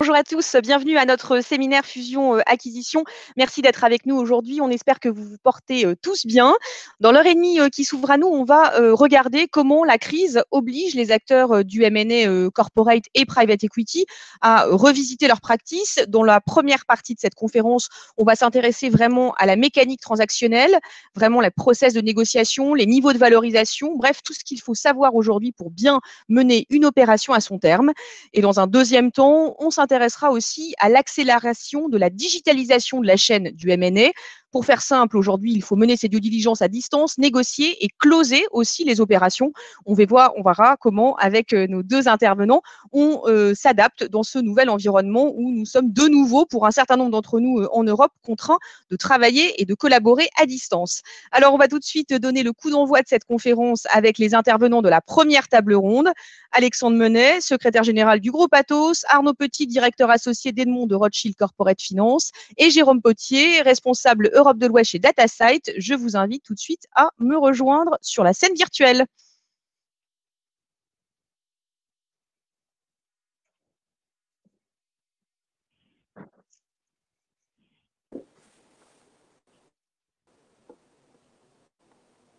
bonjour à tous, bienvenue à notre séminaire Fusion-Acquisition. Merci d'être avec nous aujourd'hui, on espère que vous vous portez tous bien. Dans l'heure et demie qui s'ouvre à nous, on va regarder comment la crise oblige les acteurs du M&A corporate et private equity à revisiter leurs practices. Dans la première partie de cette conférence, on va s'intéresser vraiment à la mécanique transactionnelle, vraiment les process de négociation, les niveaux de valorisation, bref, tout ce qu'il faut savoir aujourd'hui pour bien mener une opération à son terme. Et dans un deuxième temps, on s'intéressera aussi à l'accélération de la digitalisation de la chaîne du M&A. Pour faire simple, aujourd'hui, il faut mener ces due diligence à distance, négocier et closer aussi les opérations. On verra comment, avec nos deux intervenants, on s'adapte dans ce nouvel environnement où nous sommes de nouveau, pour un certain nombre d'entre nous en Europe, contraints de travailler et de collaborer à distance. Alors, on va tout de suite donner le coup d'envoi de cette conférence avec les intervenants de la première table ronde. Alexandre Menet, secrétaire général du groupe Atos, Arnaud Petit, directeur associé d'Edmond de Rothschild Corporate Finance, et Jérôme Potier, responsable Europe de l'Ouest chez DataSite. Je vous invite tout de suite à me rejoindre sur la scène virtuelle.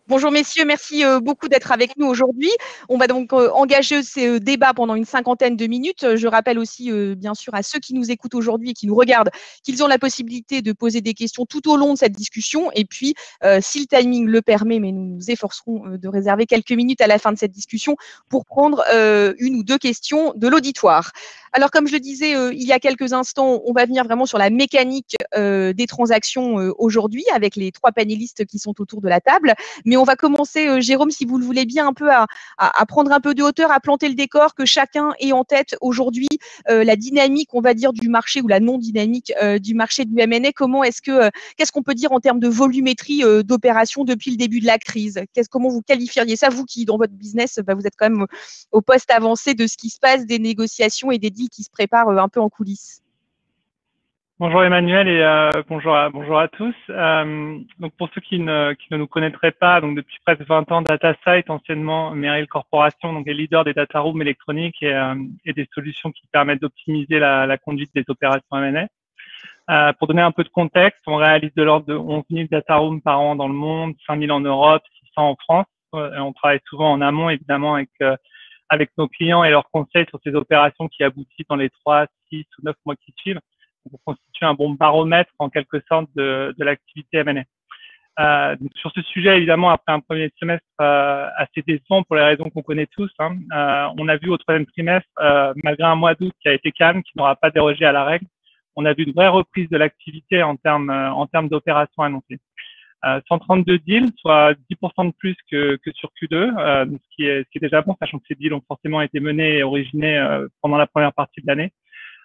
Bonjour messieurs, merci beaucoup d'être avec nous aujourd'hui. On va donc engager ces débats pendant une cinquantaine de minutes. Je rappelle aussi bien sûr à ceux qui nous écoutent aujourd'hui et qui nous regardent qu'ils ont la possibilité de poser des questions tout au long de cette discussion. Et puis, si le timing le permet, mais nous nous efforcerons de réserver quelques minutes à la fin de cette discussion pour prendre une ou deux questions de l'auditoire. Alors, comme je le disais il y a quelques instants, on va venir vraiment sur la mécanique des transactions aujourd'hui avec les trois panélistes qui sont autour de la table. Mais on va commencer, Jérôme, si vous le voulez bien, un peu à prendre un peu de hauteur, à planter le décor, que chacun ait en tête aujourd'hui la dynamique, on va dire, du marché ou la non-dynamique du marché du M&A. Qu'est-ce qu'on peut dire en termes de volumétrie d'opérations depuis le début de la crise? Comment vous qualifieriez ça, vous qui, dans votre business, vous êtes quand même au poste avancé de ce qui se passe, des négociations et des deals qui se préparent un peu en coulisses? Bonjour Emmanuel et bonjour à tous. Donc pour ceux qui ne nous connaîtraient pas, donc depuis presque 20 ans, DataSite, anciennement Merrill Corporation, donc les leaders des data rooms électroniques et des solutions qui permettent d'optimiser la conduite des opérations M&A. Pour donner un peu de contexte, on réalise de l'ordre de 11 000 data rooms par an dans le monde, 5 000 en Europe, 600 en France. On travaille souvent en amont, évidemment, avec nos clients et leurs conseils sur ces opérations qui aboutissent dans les 3, 6 ou 9 mois qui suivent. On constitue un bon baromètre en quelque sorte de l'activité M&A. Donc sur ce sujet, évidemment, après un premier semestre assez décevant pour les raisons qu'on connaît tous, on a vu au troisième trimestre, malgré un mois d'août qui a été calme, qui n'aura pas dérogé à la règle, on a vu une vraie reprise de l'activité en termes d'opérations annoncées. 132 deals, soit 10% de plus que sur Q2, ce qui est déjà bon, sachant que ces deals ont forcément été menés et originés pendant la première partie de l'année.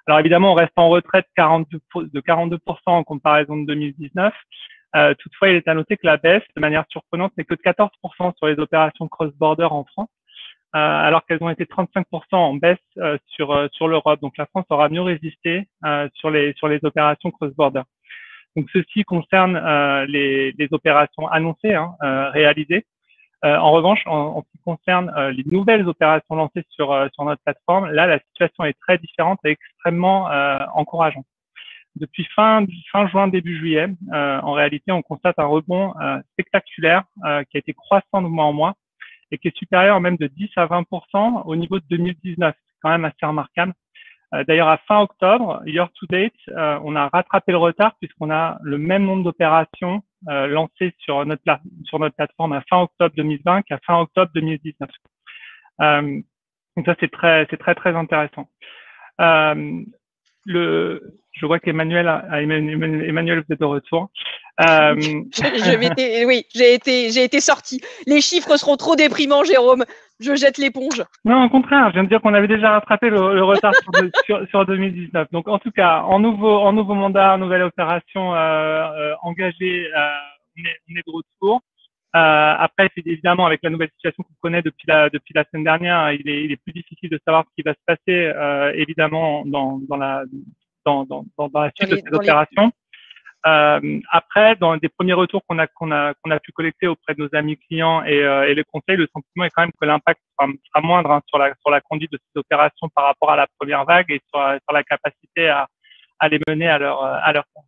Alors évidemment, on reste en retrait de 42% en comparaison de 2019. Toutefois, il est à noter que la baisse, de manière surprenante, n'est que de 14% sur les opérations cross-border en France, alors qu'elles ont été 35% en baisse sur l'Europe. Donc la France aura mieux résisté sur les opérations cross-border. Donc ceci concerne les opérations annoncées, réalisées. En revanche, en ce qui concerne les nouvelles opérations lancées sur notre plateforme, là, la situation est très différente et extrêmement encourageante. Depuis fin juin, début juillet, en réalité, on constate un rebond spectaculaire qui a été croissant de mois en mois et qui est supérieur même de 10 à 20% au niveau de 2019. C'est quand même assez remarquable. D'ailleurs, à fin octobre, year to date, on a rattrapé le retard puisqu'on a le même nombre d'opérations lancées sur notre plateforme à fin octobre 2020 qu'à fin octobre 2019. Donc ça, c'est très intéressant. Je vois qu'Emmanuel, vous êtes de retour. Oui, j'ai été sortie. Les chiffres seront trop déprimants, Jérôme. Je jette l'éponge. Non, au contraire, je viens de dire qu'on avait déjà rattrapé le retard sur 2019. Donc, en tout cas, en nouveau mandat, nouvelle opération engagée, on est de retour. Après, c'est évidemment avec la nouvelle situation qu'on connaît depuis la semaine dernière, il est plus difficile de savoir ce qui va se passer, évidemment, dans la suite de ces opérations. Après, dans des premiers retours qu'on a pu collecter auprès de nos amis clients et les conseils, le sentiment est quand même que l'impact sera moindre hein, sur la conduite de ces opérations par rapport à la première vague et sur la capacité à les mener à leur terme.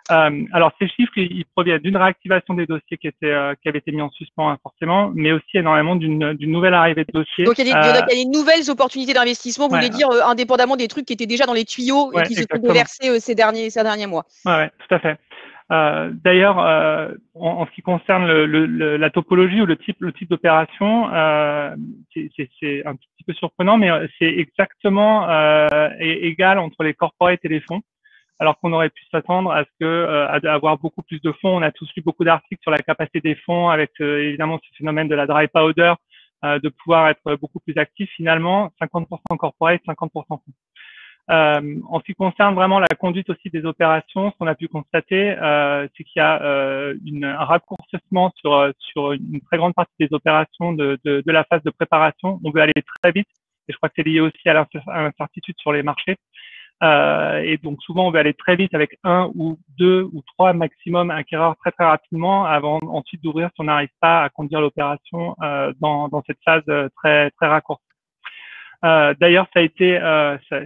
Alors, ces chiffres, ils proviennent d'une réactivation des dossiers qui avaient été mis en suspens, hein, forcément, mais aussi énormément d'une nouvelle arrivée de dossiers. Donc, il y a des nouvelles opportunités d'investissement, vous Ouais, voulez dire, indépendamment des trucs qui étaient déjà dans les tuyaux et ouais, qui se sont exactement. déversés ces derniers mois. Ouais, tout à fait. D'ailleurs, en ce qui concerne la topologie ou le type d'opération, c'est un petit peu surprenant, mais c'est exactement égal entre les corporates et les fonds. Alors qu'on aurait pu s'attendre à avoir beaucoup plus de fonds. On a tous lu beaucoup d'articles sur la capacité des fonds avec évidemment ce phénomène de la dry powder, de pouvoir être beaucoup plus actifs. Finalement, 50% corporate, 50% fonds. En ce qui concerne vraiment la conduite aussi des opérations, ce qu'on a pu constater, c'est qu'il y a un raccourcissement sur une très grande partie des opérations de la phase de préparation. On veut aller très vite, et je crois que c'est lié aussi à l'incertitude sur les marchés. Et donc souvent on veut aller très vite avec 1 ou 2 ou 3 maximum acquéreurs très très rapidement avant ensuite d'ouvrir si on n'arrive pas à conduire l'opération dans cette phase très très raccourcie. D'ailleurs, ça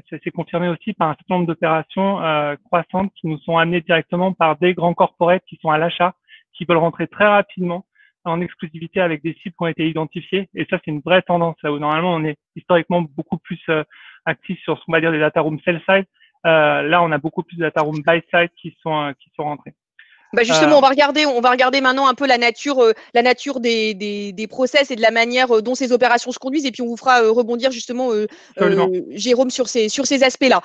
s'est confirmé aussi par un certain nombre d'opérations croissantes qui nous sont amenées directement par des grands corporates qui sont à l'achat, qui veulent rentrer très rapidement en exclusivité avec des cibles qui ont été identifiées. Et ça, c'est une vraie tendance là où normalement on est historiquement beaucoup plus actifs sur ce qu'on va dire des data rooms sell side. Là, on a beaucoup plus de data rooms buy side qui sont rentrés. Bah justement, on va regarder maintenant un peu la nature des process et de la manière dont ces opérations se conduisent, et puis on vous fera rebondir justement, Jérôme, sur ces aspects-là.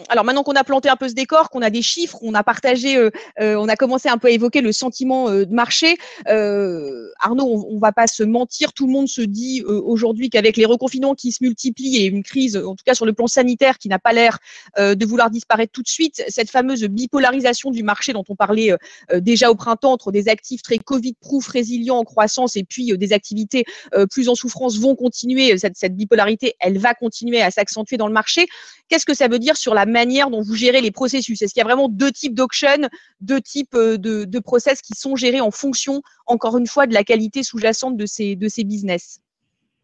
Alors maintenant qu'on a planté un peu ce décor, qu'on a des chiffres, on a partagé, on a commencé un peu à évoquer le sentiment de marché. Arnaud, on va pas se mentir, tout le monde se dit aujourd'hui qu'avec les reconfinements qui se multiplient et une crise, en tout cas sur le plan sanitaire, qui n'a pas l'air de vouloir disparaître tout de suite, cette fameuse bipolarisation du marché dont on parlait déjà au printemps, entre des actifs très Covid-proof, résilients, en croissance, et puis des activités plus en souffrance, vont continuer. Cette bipolarité, elle va continuer à s'accentuer dans le marché. Qu'est-ce que ça veut dire sur la manière dont vous gérez les processus? Est-ce qu'il y a vraiment deux types d'auction, deux types de process qui sont gérés en fonction, encore une fois, de la qualité sous-jacente de ces business?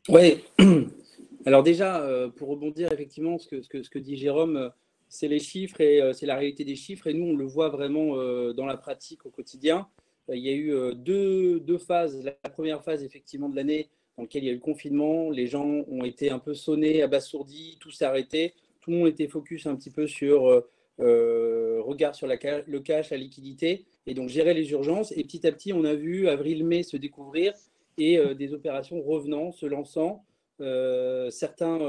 Oui. Alors déjà, pour rebondir effectivement ce que dit Jérôme, c'est les chiffres et c'est la réalité des chiffres. Et nous, on le voit vraiment dans la pratique au quotidien. Il y a eu deux phases. La première phase, effectivement, de l'année, dans laquelle il y a eu le confinement. Les gens ont été un peu sonnés, abasourdis, tout s'est arrêté. Tout le monde était focus un petit peu sur regard sur le cash, la liquidité, et donc gérer les urgences. Et petit à petit, on a vu avril-mai se découvrir et des opérations revenant, se lançant. Certains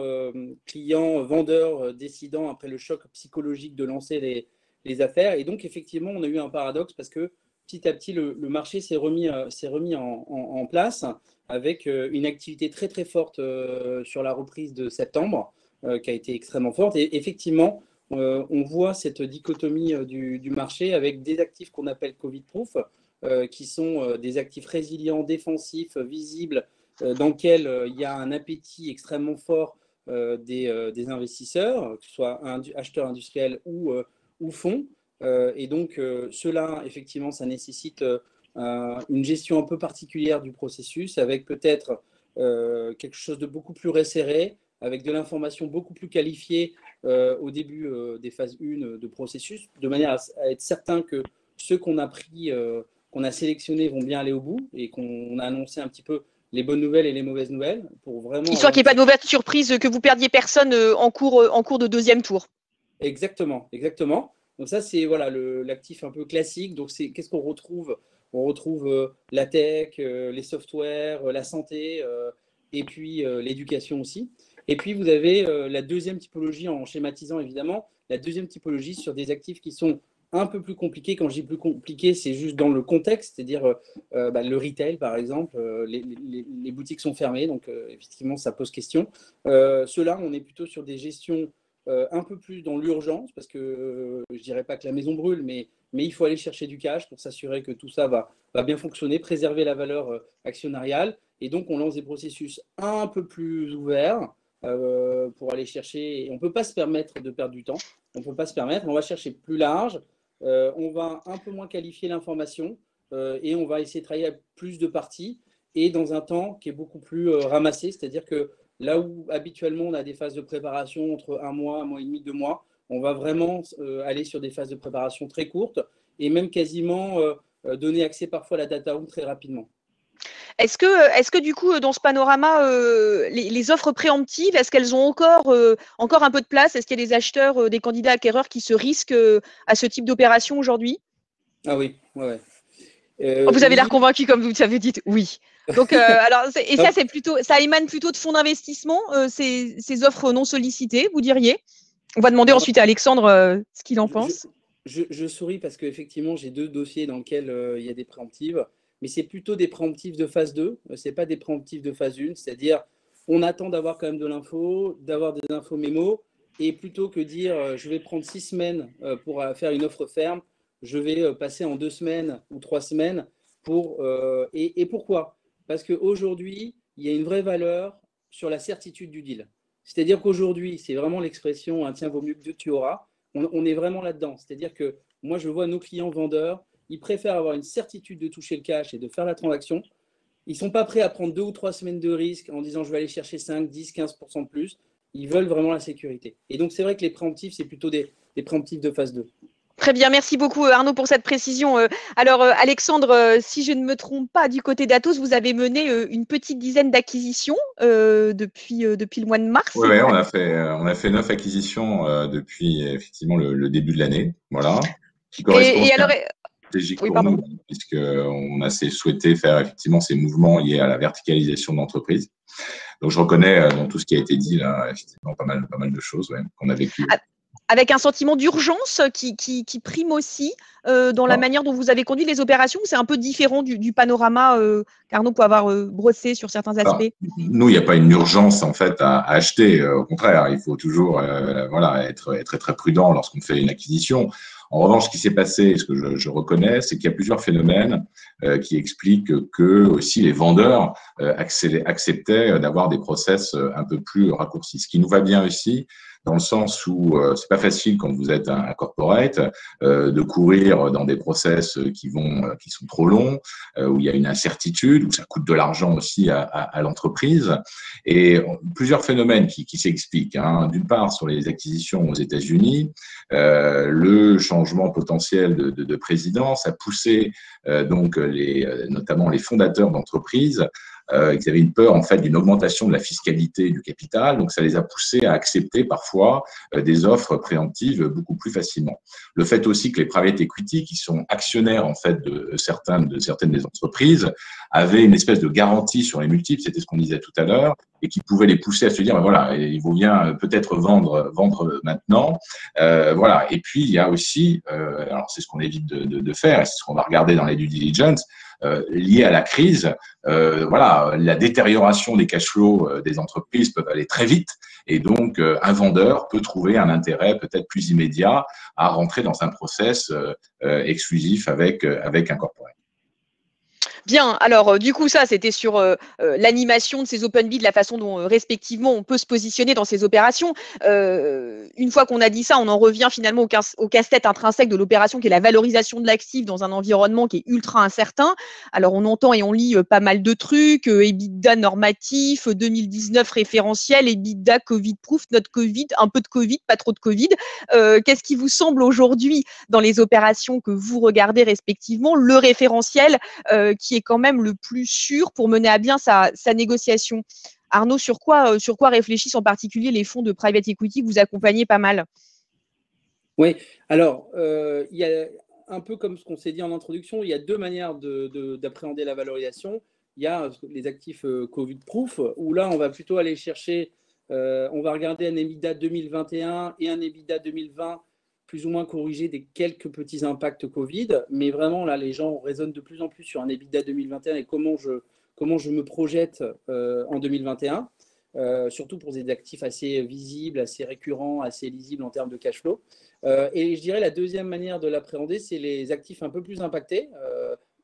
clients, vendeurs décidant après le choc psychologique de lancer les affaires. Et donc, effectivement, on a eu un paradoxe parce que petit à petit, le marché s'est remis en place avec une activité très, très forte sur la reprise de septembre qui a été extrêmement forte. Et effectivement, on voit cette dichotomie du marché avec des actifs qu'on appelle Covid-proof, qui sont des actifs résilients, défensifs, visibles, dans lequel il y a un appétit extrêmement fort des investisseurs, que ce soit acheteurs industriels ou fonds. Et donc, cela, effectivement, ça nécessite une gestion un peu particulière du processus, avec peut-être quelque chose de beaucoup plus resserré, avec de l'information beaucoup plus qualifiée au début des phases 1 de processus, de manière à être certain que ceux qu'on a pris, qu'on a sélectionnés vont bien aller au bout et qu'on a annoncé un petit peu les bonnes nouvelles et les mauvaises nouvelles pour vraiment. Histoire qu'il n'y ait pas de mauvaise surprise, que vous perdiez personne en cours de deuxième tour. Exactement, exactement. Donc ça, c'est voilà, l'actif un peu classique. Donc qu'est-ce qu'on retrouve? On retrouve la tech, les softwares, la santé et puis l'éducation aussi. Et puis vous avez la deuxième typologie, en schématisant évidemment, la deuxième typologie sur des actifs qui sont un peu plus compliqués. Quand je dis plus compliqué, c'est juste dans le contexte, c'est-à-dire le retail par exemple, les boutiques sont fermées, donc effectivement ça pose question. Ceux-là, on est plutôt sur des gestions un peu plus dans l'urgence, parce que je ne dirais pas que la maison brûle, mais il faut aller chercher du cash pour s'assurer que tout ça va bien fonctionner, préserver la valeur actionnariale. Et donc, on lance des processus un peu plus ouverts pour aller chercher. Et on ne peut pas se permettre de perdre du temps. On ne peut pas se permettre. On va chercher plus large on va un peu moins qualifier l'information et on va essayer de travailler à plus de parties et dans un temps qui est beaucoup plus ramassé, c'est-à-dire que là où habituellement on a des phases de préparation entre un mois et demi, 2 mois, on va vraiment aller sur des phases de préparation très courtes et même quasiment donner accès parfois à la data room très rapidement. Est-ce que du coup, dans ce panorama, les offres préemptives, est-ce qu'elles ont encore un peu de place? Est-ce qu'il y a des acheteurs, des candidats acquéreurs qui se risquent à ce type d'opération aujourd'hui? Ah oui, ouais. Oh, vous avez l'air Oui. convaincu comme vous avez dit oui. Donc, alors, et ça, c'est plutôt, ça émane plutôt de fonds d'investissement, ces offres non sollicitées, vous diriez? On va demander Alors, ensuite à Alexandre ce qu'il en je, pense. je souris parce qu'effectivement, j'ai 2 dossiers dans lesquels il y a des préemptives, mais c'est plutôt des préemptives de phase 2, ce n'est pas des préemptives de phase 1, c'est-à-dire on attend d'avoir quand même de l'info, d'avoir des infos mémo, et plutôt que dire je vais prendre 6 semaines pour faire une offre ferme, je vais passer en 2 semaines ou 3 semaines et pourquoi? Parce qu'aujourd'hui, il y a une vraie valeur sur la certitude du deal. C'est-à-dire qu'aujourd'hui, c'est vraiment l'expression un tiens, vaut mieux que deux, tu auras. On est vraiment là-dedans. C'est-à-dire que moi, je vois nos clients vendeurs, ils préfèrent avoir une certitude de toucher le cash et de faire la transaction. Ils ne sont pas prêts à prendre 2 ou 3 semaines de risque en disant je vais aller chercher 5, 10, 15% de plus. Ils veulent vraiment la sécurité. Et donc, c'est vrai que les préemptifs, c'est plutôt des préemptifs de phase 2. Très bien, merci beaucoup Arnaud pour cette précision. Alors Alexandre, si je ne me trompe pas, du côté d'Atos, vous avez mené une petite dizaine d'acquisitions depuis le mois de mars, Oui, c'est ouais, exact? on a fait 9 acquisitions depuis effectivement le début de l'année, voilà, qui correspondent Et à alors, un stratégique oui, pour pardon. nous, puisqu'on a souhaité faire effectivement ces mouvements liés à la verticalisation de l'entreprise. Donc, je reconnais dans tout ce qui a été dit là, effectivement, pas mal de choses ouais, qu'on a vécues. Avec un sentiment d'urgence qui prime aussi dans la Alors, manière dont vous avez conduit les opérations, c'est un peu différent du panorama qu'Arnaud peut avoir brossé sur certains alors, aspects. nous, il n'y a pas une urgence en fait à acheter. Au contraire, il faut toujours voilà, être très, très prudent lorsqu'on fait une acquisition. En revanche, ce qui s'est passé, ce que je reconnais, c'est qu'il y a plusieurs phénomènes qui expliquent que aussi les vendeurs acceptaient d'avoir des process un peu plus raccourcis. Ce qui nous va bien aussi, dans le sens où c'est pas facile quand vous êtes un corporate de courir dans des process qui sont trop longs, où il y a une incertitude, où ça coûte de l'argent aussi à l'entreprise. Et plusieurs phénomènes qui s'expliquent. Hein. D'une part, sur les acquisitions aux États-Unis, le changement potentiel de présidence a poussé donc notamment les fondateurs d'entreprises ils avaient une peur en fait d'une augmentation de la fiscalité du capital, donc ça les a poussés à accepter parfois des offres préemptives beaucoup plus facilement. Le fait aussi que les private equity, qui sont actionnaires en fait de certaines des entreprises, avaient une espèce de garantie sur les multiples, c'était ce qu'on disait tout à l'heure, et qui pouvait les pousser à se dire ben voilà, il vaut bien peut-être vendre maintenant, voilà. Et puis il y a aussi, alors c'est ce qu'on évite de faire, et c'est ce qu'on va regarder dans les due diligence. Lié à la crise, voilà, la détérioration des cash flows des entreprises peut aller très vite et donc un vendeur peut trouver un intérêt peut-être plus immédiat à rentrer dans un process exclusif avec un corporate. Bien, alors du coup, ça, c'était sur l'animation de ces open bid, la façon dont respectivement on peut se positionner dans ces opérations. Une fois qu'on a dit ça, on en revient finalement au casse-tête intrinsèque de l'opération qui est la valorisation de l'actif dans un environnement qui est ultra incertain. Alors on entend et on lit pas mal de trucs, EBITDA normatif, 2019 référentiel, EBITDA Covid-proof, notre Covid, un peu de Covid, pas trop de Covid. Qu'est-ce qui vous semble aujourd'hui dans les opérations que vous regardez respectivement, le référentiel qui est quand même le plus sûr pour mener à bien sa négociation? Arnaud, sur quoi réfléchissent en particulier les fonds de private equity que vous accompagnez pas mal? Oui, alors, il y a un peu comme ce qu'on s'est dit en introduction, il y a 2 manières d'appréhender la valorisation. Il y a les actifs Covid-proof, où là, on va plutôt aller chercher, on va regarder un EBITDA 2021 et un EBITDA 2020 plus ou moins corrigé des quelques petits impacts Covid. Mais vraiment, là, les gens raisonnent de plus en plus sur un EBITDA 2021 et comment je me projette en 2021. Surtout pour des actifs assez visibles, assez récurrents, assez lisibles en termes de cash flow. Et je dirais la deuxième manière de l'appréhender, c'est les actifs un peu plus impactés,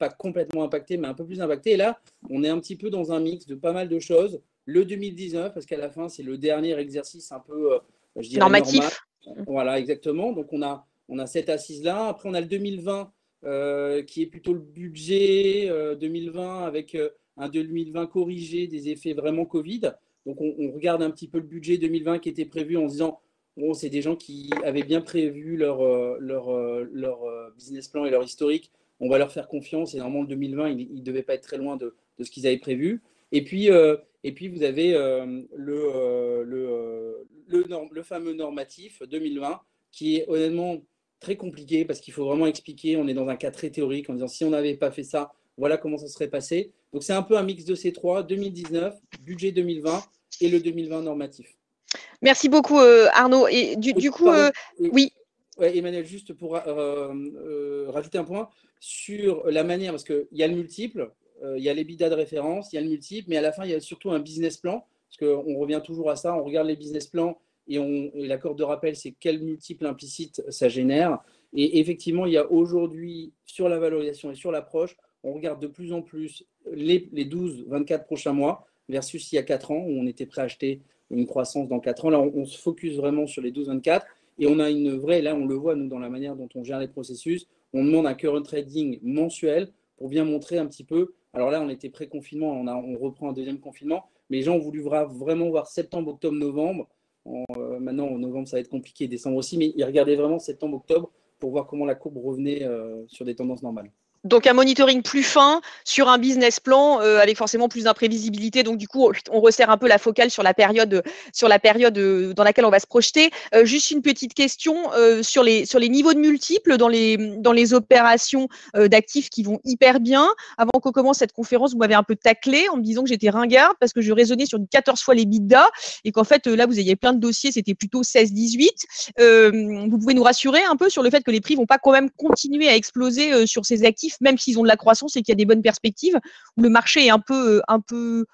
pas complètement impactés, mais un peu plus impactés. Et là, on est un petit peu dans un mix de pas mal de choses. Le 2019, parce qu'à la fin, c'est le dernier exercice un peu, je dirais, normal. Normatif. Voilà, exactement. Donc, on a On a cette assise-là. Après, on a le 2020 qui est plutôt le budget 2020 avec un 2020 corrigé des effets vraiment Covid. Donc, on regarde un petit peu le budget 2020 qui était prévu en se disant, bon, c'est des gens qui avaient bien prévu leur business plan et leur historique. On va leur faire confiance et normalement, le 2020, il ne devait pas être très loin de ce qu'ils avaient prévu. Et puis vous avez le fameux normatif 2020 qui est honnêtement très compliqué parce qu'il faut vraiment expliquer. On est dans un cas très théorique en disant si on n'avait pas fait ça, voilà comment ça serait passé. Donc, c'est un peu un mix de ces trois, 2019, budget 2020 et le 2020 normatif. Merci beaucoup, Arnaud. Et du coup, oui. Ouais, Emmanuel, juste pour rajouter un point sur la manière, parce qu'il y a le multiple, il y a l'EBITDA de référence, il y a le multiple, mais à la fin, il y a surtout un business plan, parce qu'on revient toujours à ça, on regarde les business plans et l'accord de rappel, c'est quel multiple implicite ça génère. Et effectivement, il y a aujourd'hui, sur la valorisation et sur l'approche, on regarde de plus en plus les 12-24 prochains mois versus il y a 4 ans, où on était prêt à acheter une croissance dans 4 ans. Là, on se focus vraiment sur les 12-24 et on a une vraie, là, on le voit, nous, dans la manière dont on gère les processus, on demande un current trading mensuel pour bien montrer un petit peu. Alors là, on était pré-confinement, on reprend un deuxième confinement, mais les gens ont voulu vraiment voir septembre, octobre, novembre. Maintenant, en novembre, ça va être compliqué, décembre aussi, mais ils regardaient vraiment septembre, octobre pour voir comment la courbe revenait sur des tendances normales. Donc, un monitoring plus fin sur un business plan avec forcément plus d'imprévisibilité. Donc, du coup, on resserre un peu la focale sur la période dans laquelle on va se projeter. Juste une petite question sur les niveaux de multiples dans les opérations d'actifs qui vont hyper bien. Avant qu'on commence cette conférence, vous m'avez un peu taclé en me disant que j'étais ringarde parce que je raisonnais sur 14 fois les l'EBITDA et qu'en fait, là, vous aviez plein de dossiers, c'était plutôt 16-18. Vous pouvez nous rassurer un peu sur le fait que les prix vont pas quand même continuer à exploser sur ces actifs, même s'ils ont de la croissance et qu'il y a des bonnes perspectives, où le marché est un peu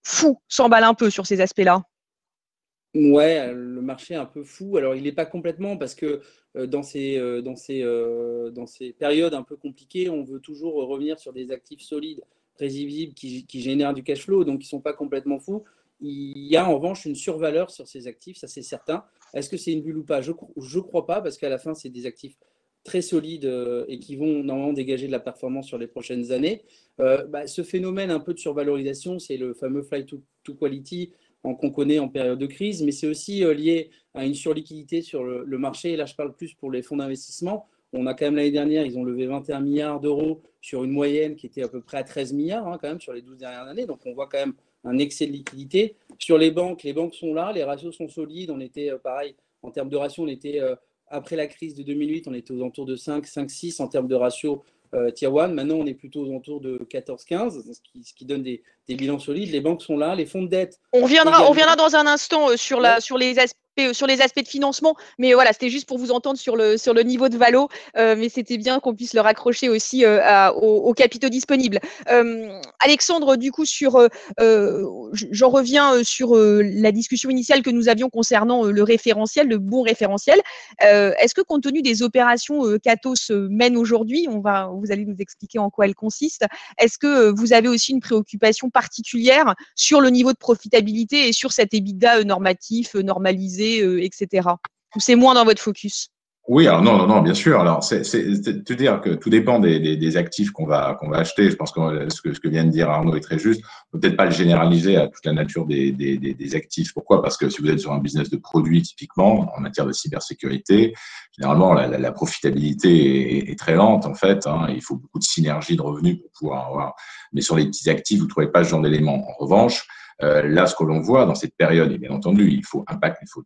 fou, s'emballe un peu sur ces aspects-là. Ouais, le marché est un peu fou. Alors, il n'est pas complètement parce que dans ces périodes un peu compliquées, on veut toujours revenir sur des actifs solides, prévisibles, qui génèrent du cash flow, donc ils ne sont pas complètement fous. Il y a en revanche une survaleur sur ces actifs, ça c'est certain. Est-ce que c'est une bulle ou pas? Je ne crois pas, parce qu'à la fin, c'est des actifs très solides et qui vont normalement dégager de la performance sur les prochaines années. Ce phénomène un peu de survalorisation, c'est le fameux flight to quality qu'on connaît en période de crise, mais c'est aussi lié à une surliquidité sur le marché. Et là, je parle plus pour les fonds d'investissement. On a quand même l'année dernière, ils ont levé 21 milliards d'euros sur une moyenne qui était à peu près à 13 milliards quand même sur les 12 dernières années. Donc, on voit quand même un excès de liquidité. Sur les banques sont là, les ratios sont solides. On était pareil, en termes de ratio, on était après la crise de 2008, on était aux alentours de 5-6 en termes de ratio Tier 1. Maintenant, on est plutôt aux alentours de 14-15, ce qui donne des bilans solides. Les banques sont là, les fonds de dette. On reviendra dans un instant sur les aspects de financement, mais voilà, c'était juste pour vous entendre sur le niveau de valo, mais c'était bien qu'on puisse le raccrocher aussi aux capitaux disponibles. Alexandre, du coup, j'en reviens sur la discussion initiale que nous avions concernant le référentiel, le bon référentiel. Est-ce que compte tenu des opérations qu'Atos mène aujourd'hui, vous allez nous expliquer en quoi elles consistent, est-ce que vous avez aussi une préoccupation particulière sur le niveau de profitabilité et sur cet EBITDA normatif, normalisé, etc. Ou c'est moins dans votre focus? Oui, alors non, bien sûr. Alors, c'est te dire que tout dépend des actifs qu'on va acheter. Je pense que ce que vient de dire Arnaud est très juste. On ne peut peut-être pas le généraliser à toute la nature des actifs. Pourquoi? Parce que si vous êtes sur un business de produits, typiquement, en matière de cybersécurité, généralement, la profitabilité est très lente, en fait. Il faut beaucoup de synergie de revenus pour pouvoir avoir. Mais sur les petits actifs, vous ne trouvez pas ce genre d'éléments. En revanche, là, ce que l'on voit dans cette période, et bien entendu, il faut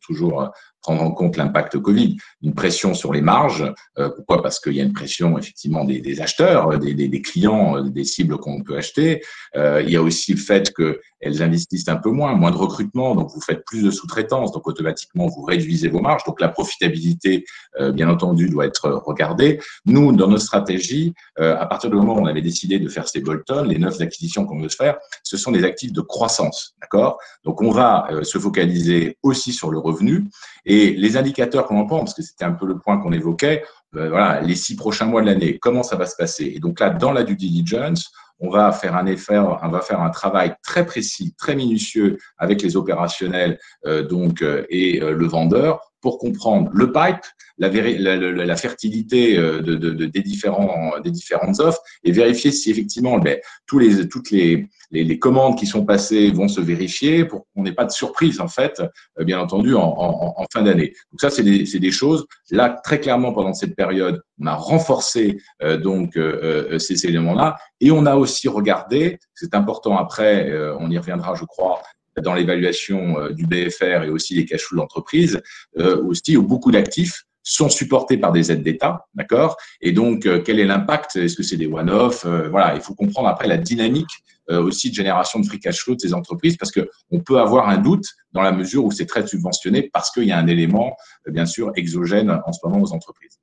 toujours prendre en compte l'impact Covid, une pression sur les marges. Pourquoi? Parce qu'il y a une pression effectivement des acheteurs, des clients, des cibles qu'on peut acheter. Il y a aussi le fait qu'elles investissent un peu moins de recrutement, donc vous faites plus de sous-traitance, donc automatiquement vous réduisez vos marges. Donc la profitabilité, bien entendu, doit être regardée. Nous, dans notre stratégie, à partir du moment où on avait décidé de faire ces bolt-on, les 9 acquisitions qu'on veut faire, ce sont des actifs de croissance, d'accord? Donc on va se focaliser aussi sur le revenu. Et les indicateurs qu'on en prend, parce que c'était un peu le point qu'on évoquait, voilà, les 6 prochains mois de l'année, comment ça va se passer? Et donc là, dans la due diligence, on va faire un travail très précis, très minutieux avec les opérationnels et le vendeur pour comprendre le pipe, la fertilité des différentes offres et vérifier si effectivement toutes les commandes qui sont passées vont se vérifier pour qu'on n'ait pas de surprise en fait, bien entendu en fin d'année. Donc ça, c'est des choses. Là, très clairement, pendant cette période, on a renforcé ces éléments-là et on a aussi regardé, c'est important après, on y reviendra, je crois, dans l'évaluation du BFR et aussi les cash flows d'entreprise, aussi où beaucoup d'actifs sont supportés par des aides d'État, d'accord? Et donc, quel est l'impact? Est-ce que c'est des one-off? Voilà, il faut comprendre après la dynamique aussi de génération de free cash flow de ces entreprises parce que on peut avoir un doute dans la mesure où c'est très subventionné parce qu'il y a un élément, bien sûr, exogène en ce moment aux entreprises.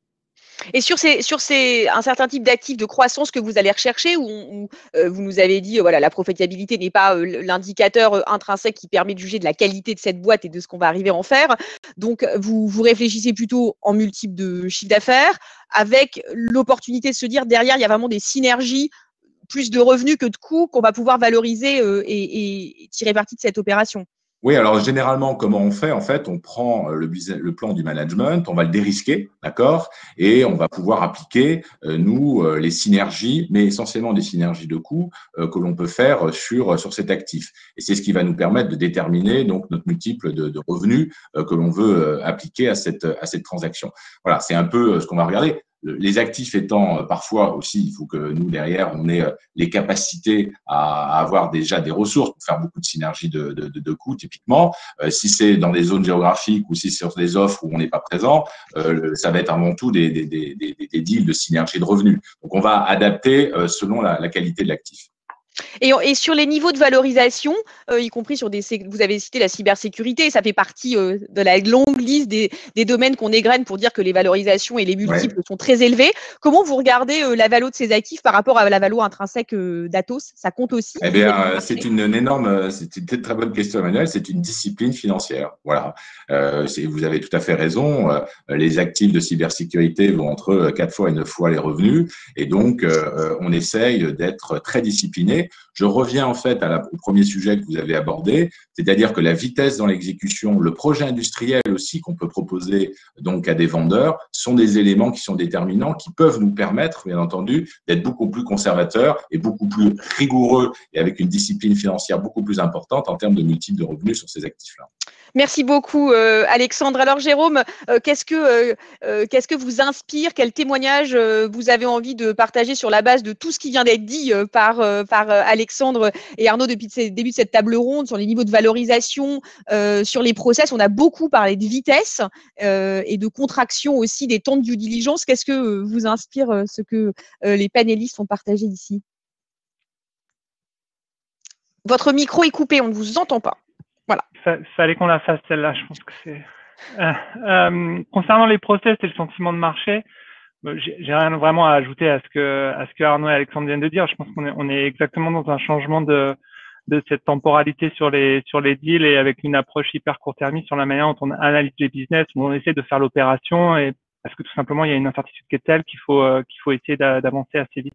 Et sur un certain type d'actifs de croissance que vous allez rechercher, où vous nous avez dit, voilà, la profitabilité n'est pas l'indicateur intrinsèque qui permet de juger de la qualité de cette boîte et de ce qu'on va arriver à en faire. Donc, vous réfléchissez plutôt en multiple de chiffre d'affaires, avec l'opportunité de se dire derrière, il y a vraiment des synergies, plus de revenus que de coûts qu'on va pouvoir valoriser et tirer parti de cette opération. Oui, alors généralement, comment on fait? En fait, on prend le plan du management, on va le dérisquer, d'accord? Et on va pouvoir appliquer, les synergies, mais essentiellement des synergies de coûts que l'on peut faire sur cet actif. Et c'est ce qui va nous permettre de déterminer donc notre multiple de revenus que l'on veut appliquer à cette transaction. Voilà, c'est un peu ce qu'on va regarder. Les actifs étant parfois aussi, il faut que nous, derrière, on ait les capacités à avoir déjà des ressources pour faire beaucoup de synergies de coûts, typiquement. Si c'est dans des zones géographiques ou si c'est sur des offres où on n'est pas présent, ça va être avant tout des deals de synergie de revenus. Donc, on va adapter selon la qualité de l'actif. Et sur les niveaux de valorisation, y compris sur vous avez cité la cybersécurité, ça fait partie de la longue liste des domaines qu'on égrène pour dire que les valorisations et les multiples sont très élevés. Comment vous regardez la valo de ces actifs par rapport à la valo intrinsèque d'Atos? Ça compte aussi? Eh bien, c'est une très bonne question, Emmanuel. C'est une discipline financière. Voilà. Vous avez tout à fait raison. Les actifs de cybersécurité vont entre 4 fois et 9 fois les revenus. Et donc, on essaye d'être très discipliné. Je reviens en fait au premier sujet que vous avez abordé, c'est-à-dire que la vitesse dans l'exécution, le projet industriel aussi qu'on peut proposer donc à des vendeurs sont des éléments qui sont déterminants, qui peuvent nous permettre, bien entendu, d'être beaucoup plus conservateurs et beaucoup plus rigoureux et avec une discipline financière beaucoup plus importante en termes de multiples de revenus sur ces actifs-là. Merci beaucoup, Alexandre. Alors, Jérôme, qu'est-ce que vous inspire? Quel témoignage vous avez envie de partager sur la base de tout ce qui vient d'être dit par Alexandre et Arnaud depuis le début de cette table ronde sur les niveaux de valorisation, sur les process? On a beaucoup parlé de vitesse et de contraction aussi des temps de due diligence. Qu'est-ce que vous inspire ce que les panélistes ont partagé ici? Votre micro est coupé, on ne vous entend pas. Voilà. Fallait qu'on la fasse celle-là, je pense que c'est. Concernant les process et le sentiment de marché, j'ai rien vraiment à ajouter à ce que Arnaud et Alexandre viennent de dire. Je pense qu'on est exactement dans un changement de cette temporalité sur les deals et avec une approche hyper court-termiste sur la manière dont on analyse les business, où on essaie de faire l'opération et parce que tout simplement il y a une incertitude qui est telle qu'il faut essayer d'avancer assez vite.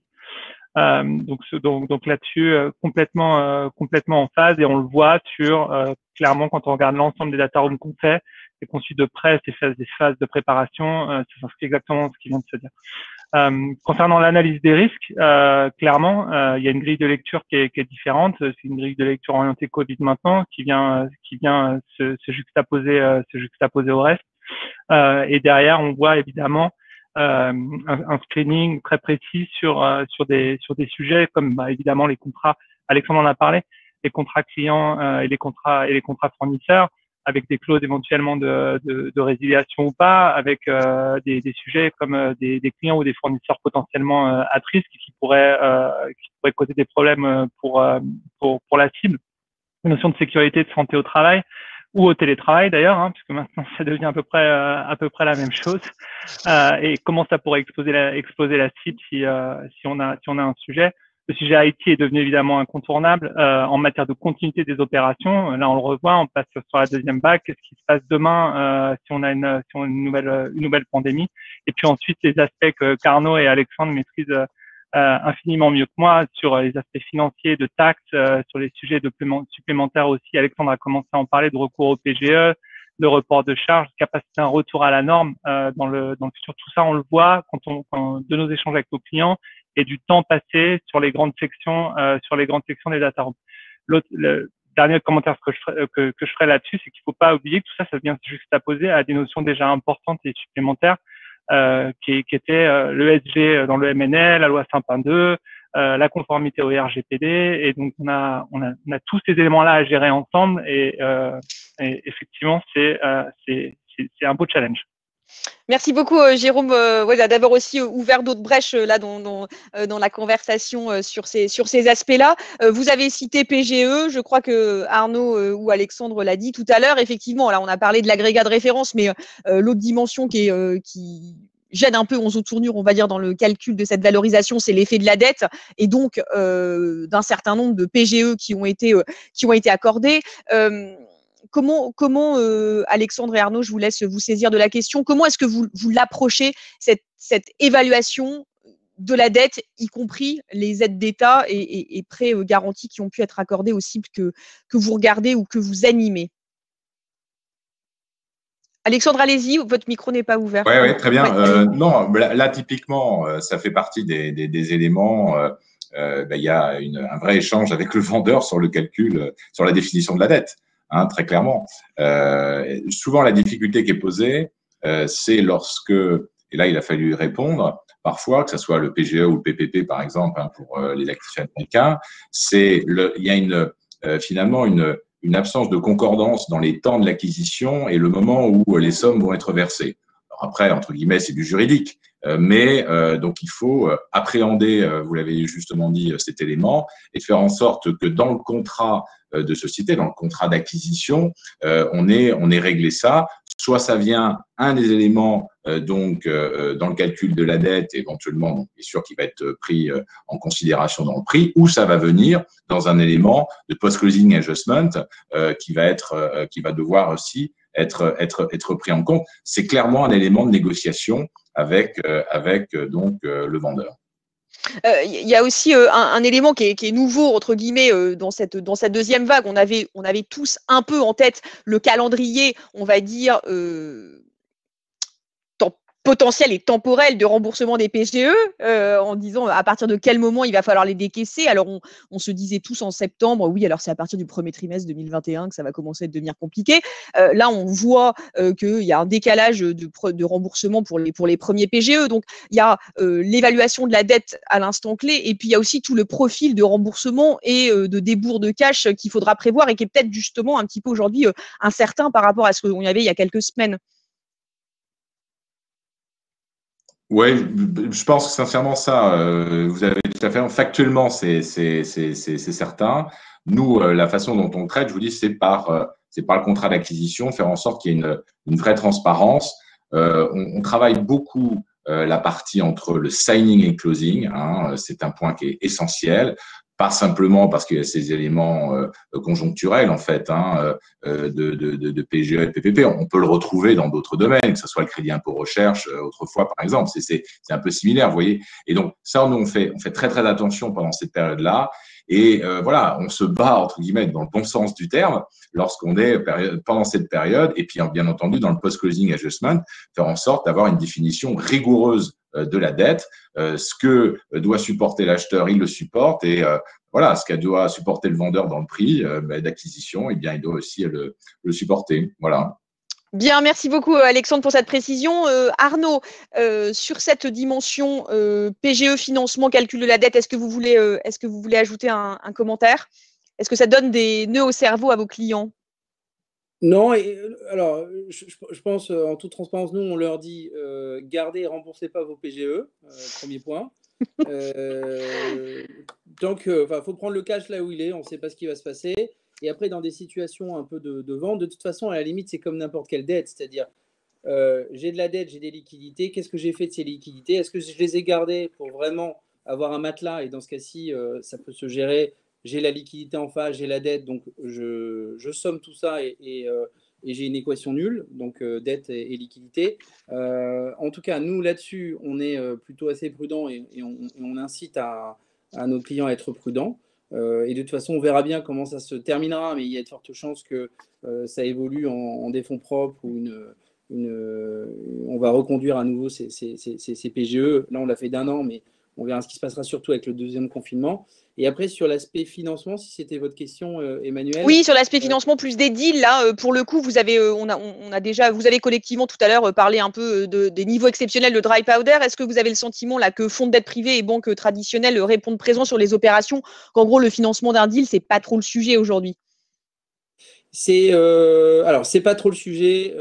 Donc là-dessus, complètement en phase, et on le voit clairement quand on regarde l'ensemble des data rooms qu'on fait et qu'on suit de près des phases de préparation, c'est exactement ce qui vient de se dire. Concernant l'analyse des risques, clairement, il y a une grille de lecture qui est différente. C'est une grille de lecture orientée Covid maintenant qui vient se juxtaposer au reste. Et derrière, on voit évidemment un screening très précis sur des sujets comme évidemment les contrats. Alexandre en a parlé, les contrats clients et les contrats fournisseurs, avec des clauses éventuellement de résiliation ou pas, avec des sujets comme des clients ou des fournisseurs potentiellement à risque qui pourraient causer des problèmes pour la cible. Une notion de sécurité, de santé au travail ou au télétravail d'ailleurs, puisque maintenant ça devient à peu près la même chose. Et comment ça pourrait exploser la cible si on a un sujet. Le sujet IT est devenu évidemment incontournable en matière de continuité des opérations. Là, on le revoit, on passe sur la deuxième vague. Qu'est-ce qui se passe demain si on a une nouvelle pandémie? Et puis ensuite, les aspects qu'Arnaud et Alexandre maîtrisent infiniment mieux que moi sur les aspects financiers, de taxes, sur les sujets supplémentaires aussi. Alexandre a commencé à en parler, de recours au PGE, de report de charges, capacité d'un retour à la norme dans le futur. Tout ça, on le voit de nos échanges avec nos clients et du temps passé sur les grandes sections des data rooms. Le dernier commentaire que je ferai là-dessus, c'est qu'il ne faut pas oublier que tout ça, ça vient juxtaposer à des notions déjà importantes et supplémentaires qui étaient le l'ESG dans le MNL, la loi Sapin 2, la conformité au RGPD, et donc on a tous ces éléments-là à gérer ensemble, et effectivement c'est un beau challenge. Merci beaucoup, Jérôme, d'avoir aussi ouvert d'autres brèches là dans la conversation sur ces aspects-là. Vous avez cité PGE, je crois que Arnaud ou Alexandre l'a dit tout à l'heure. Effectivement, là, on a parlé de l'agrégat de référence, mais l'autre dimension qui gêne un peu 11 tournure, on va dire, dans le calcul de cette valorisation, c'est l'effet de la dette, et donc d'un certain nombre de PGE qui ont été accordés. Comment Alexandre et Arnaud, je vous laisse vous saisir de la question, comment est-ce que vous l'approchez, cette évaluation de la dette, y compris les aides d'État et prêts garantis qui ont pu être accordés aux cibles que vous regardez ou que vous animez? Alexandre, allez-y, votre micro n'est pas ouvert. Oui, très bien. Non, là, typiquement, ça fait partie des éléments. Il y a un vrai échange avec le vendeur sur le calcul, sur la définition de la dette, hein, très clairement. Souvent, la difficulté qui est posée, c'est lorsque, et là, il a fallu répondre, parfois, que ce soit le PGE ou le PPP, par exemple, hein, pour les actifs américains, il y a finalement une absence de concordance dans les temps de l'acquisition et le moment où les sommes vont être versées. Alors après, entre guillemets, c'est du juridique, mais donc il faut appréhender, vous l'avez justement dit, cet élément et faire en sorte que dans le contrat de société, dans le contrat d'acquisition, on ait réglé ça. Soit ça vient, un des éléments dans le calcul de la dette, éventuellement, donc, bien sûr, qui va être pris en considération dans le prix, ou ça va venir dans un élément de post-closing adjustment qui va devoir aussi être pris en compte. C'est clairement un élément de négociation avec le vendeur. Il y a aussi un élément qui est nouveau, entre guillemets, dans cette deuxième vague. On avait tous un peu en tête le calendrier, on va dire, potentiel et temporel de remboursement des PGE, en disant à partir de quel moment il va falloir les décaisser. Alors, on se disait tous en septembre, oui, alors c'est à partir du premier trimestre 2021 que ça va commencer à devenir compliqué. Là, on voit qu'il y a un décalage de remboursement pour les premiers PGE. Donc, il y a l'évaluation de la dette à l'instant clé, et puis il y a aussi tout le profil de remboursement et de débours de cash qu'il faudra prévoir et qui est peut-être justement un petit peu aujourd'hui incertain par rapport à ce qu'on y avait il y a quelques semaines. Oui, je pense sincèrement ça. Vous avez tout à fait. Factuellement, c'est certain. Nous, la façon dont on le traite, je vous dis, c'est par le contrat d'acquisition, faire en sorte qu'il y ait une vraie transparence. On travaille beaucoup la partie entre le signing et le closing, hein, c'est un point qui est essentiel. Pas simplement parce qu'il y a ces éléments conjoncturels, en fait, hein, de PGE et de PPP. On peut le retrouver dans d'autres domaines, que ce soit le crédit impôt recherche, autrefois, par exemple. C'est un peu similaire, vous voyez. Et donc, ça, nous, on fait très, très attention pendant cette période-là. Et voilà, on se bat, entre guillemets, dans le bon sens du terme, lorsqu'on est pendant cette période. Et puis, bien entendu, dans le post-closing adjustment, faire en sorte d'avoir une définition rigoureuse de la dette. Ce que doit supporter l'acheteur, il le supporte, et voilà, ce que doit supporter le vendeur dans le prix d'acquisition, eh bien, il doit aussi le supporter. Voilà. Bien, merci beaucoup Alexandre pour cette précision. Arnaud, sur cette dimension PGE, financement, calcul de la dette, est-ce que vous voulez ajouter un commentaire? Est-ce que ça donne des nœuds au cerveau à vos clients? Non, alors je pense en toute transparence, nous on leur dit gardez et remboursez pas vos PGE, premier point. Donc, faut prendre le cash là où il est, on ne sait pas ce qui va se passer. Et après, dans des situations un peu de vente, de toute façon, à la limite, c'est comme n'importe quelle dette, c'est-à-dire j'ai de la dette, j'ai des liquidités, qu'est-ce que j'ai fait de ces liquidités? Est-ce que je les ai gardées pour vraiment avoir un matelas? Et dans ce cas-ci, ça peut se gérer. J'ai la liquidité en face, j'ai la dette, donc je somme tout ça et j'ai une équation nulle, donc dette et liquidité. En tout cas, nous, là-dessus, on est plutôt assez prudent et on incite à nos clients à être prudents. Et de toute façon, on verra bien comment ça se terminera, mais il y a de fortes chances que ça évolue en des fonds propres ou on va reconduire à nouveau ces PGE. Là, on l'a fait d'1 an, mais on verra ce qui se passera surtout avec le deuxième confinement. Et après, sur l'aspect financement, si c'était votre question, Emmanuel. Oui, sur l'aspect financement plus des deals, là, pour le coup, vous avez, vous avez collectivement tout à l'heure parlé un peu des niveaux exceptionnels de dry powder. Est-ce que vous avez le sentiment là que fonds de dette privée et banques traditionnelles répondent présent sur les opérations, qu'en gros le financement d'un deal, c'est pas trop le sujet aujourd'hui? Alors, c'est pas trop le sujet.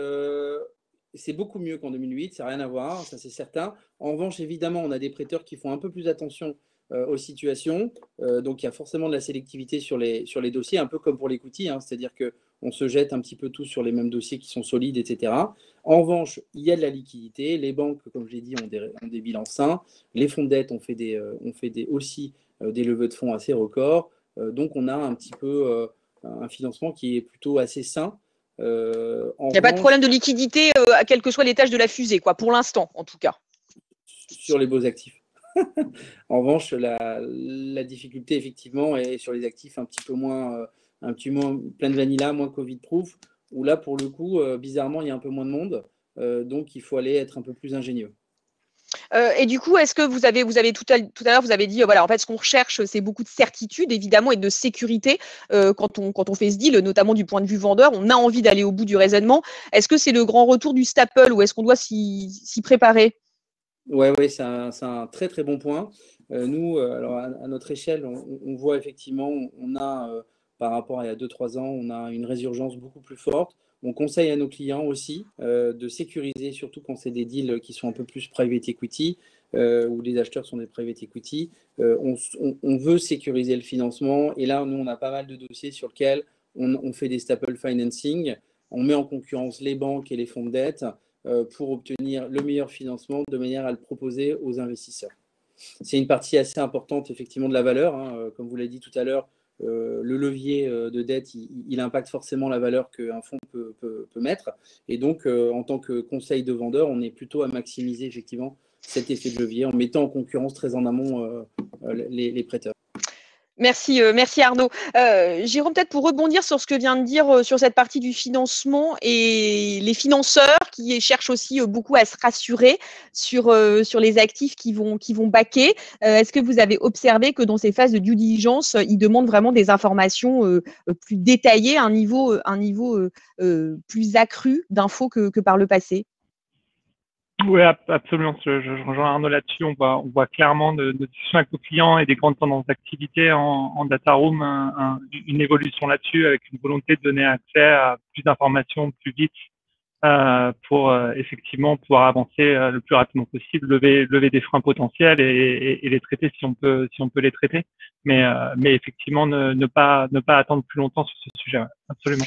C'est beaucoup mieux qu'en 2008, ça n'a rien à voir, ça c'est certain. En revanche, évidemment, on a des prêteurs qui font un peu plus attention aux situations. Donc, il y a forcément de la sélectivité sur les dossiers, un peu comme pour l'equity, hein, c'est-à-dire qu'on se jette un petit peu tous sur les mêmes dossiers qui sont solides, etc. En revanche, il y a de la liquidité. Les banques, comme je l'ai dit, ont des bilans sains. Les fonds de dette ont fait aussi des levées de fonds assez records. Donc, on a un petit peu un financement qui est plutôt assez sain. Il n'y a pas de problème de liquidité, quelles que soient les tâches de la fusée, quoi, pour l'instant, en tout cas. Sur les beaux actifs. En revanche, la difficulté, effectivement, est sur les actifs un petit peu moins plein de vanilla, moins Covid-proof, où là, pour le coup, bizarrement, il y a un peu moins de monde. Donc, il faut aller être un peu plus ingénieux. Et du coup, est-ce que vous avez tout à l'heure, vous avez dit, voilà, en fait, ce qu'on recherche, c'est beaucoup de certitude, évidemment, et de sécurité quand on fait ce deal, notamment du point de vue vendeur. On a envie d'aller au bout du raisonnement. Est-ce que c'est le grand retour du staple ou est-ce qu'on doit s'y préparer? Oui, c'est un très, très bon point. Nous, alors à notre échelle, on voit effectivement, on a, par rapport à il y a 2-3 ans, on a une résurgence beaucoup plus forte. On conseille à nos clients aussi de sécuriser, surtout quand c'est des deals qui sont un peu plus private equity, où les acheteurs sont des private equity. On veut sécuriser le financement. Et là, nous, on a pas mal de dossiers sur lesquels on fait des staple financing. On met en concurrence les banques et les fonds de dette pour obtenir le meilleur financement de manière à le proposer aux investisseurs. C'est une partie assez importante effectivement de la valeur. Hein. Comme vous l'avez dit tout à l'heure, le levier de dette, il impacte forcément la valeur qu'un fonds peut mettre. Et donc, en tant que conseil de vendeur, on est plutôt à maximiser effectivement cet effet de levier en mettant en concurrence très en amont les prêteurs. Merci Arnaud. Jérôme, peut-être pour rebondir sur ce que vient de dire sur cette partie du financement et les financeurs qui cherchent aussi beaucoup à se rassurer sur les actifs qui vont backer. Est-ce que vous avez observé que dans ces phases de due diligence, ils demandent vraiment des informations plus détaillées, un niveau plus accru d'infos que par le passé? Oui, absolument. Je rejoins Arnaud là-dessus. On voit clairement de discussions avec nos clients et des grandes tendances d'activité en data room, une évolution là-dessus avec une volonté de donner accès à plus d'informations plus vite pour effectivement pouvoir avancer le plus rapidement possible, lever des freins potentiels et les traiter si on peut les traiter. Mais effectivement ne pas attendre plus longtemps sur ce sujet. Ouais, absolument.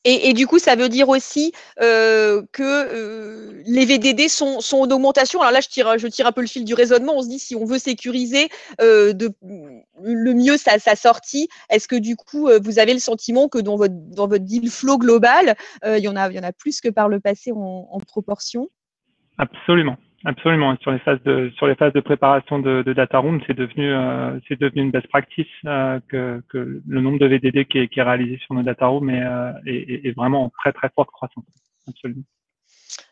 Et du coup, ça veut dire aussi que les VDD sont en augmentation. Alors là, je tire un peu le fil du raisonnement. On se dit, si on veut sécuriser le mieux sa sortie, est-ce que du coup, vous avez le sentiment que dans votre deal flow global, il y en a plus que par le passé en proportion? Absolument. Absolument. Et sur les phases de préparation de data room, c'est devenu une best practice que le nombre de VDD qui est réalisé sur nos data rooms est vraiment en très très forte croissance. Absolument.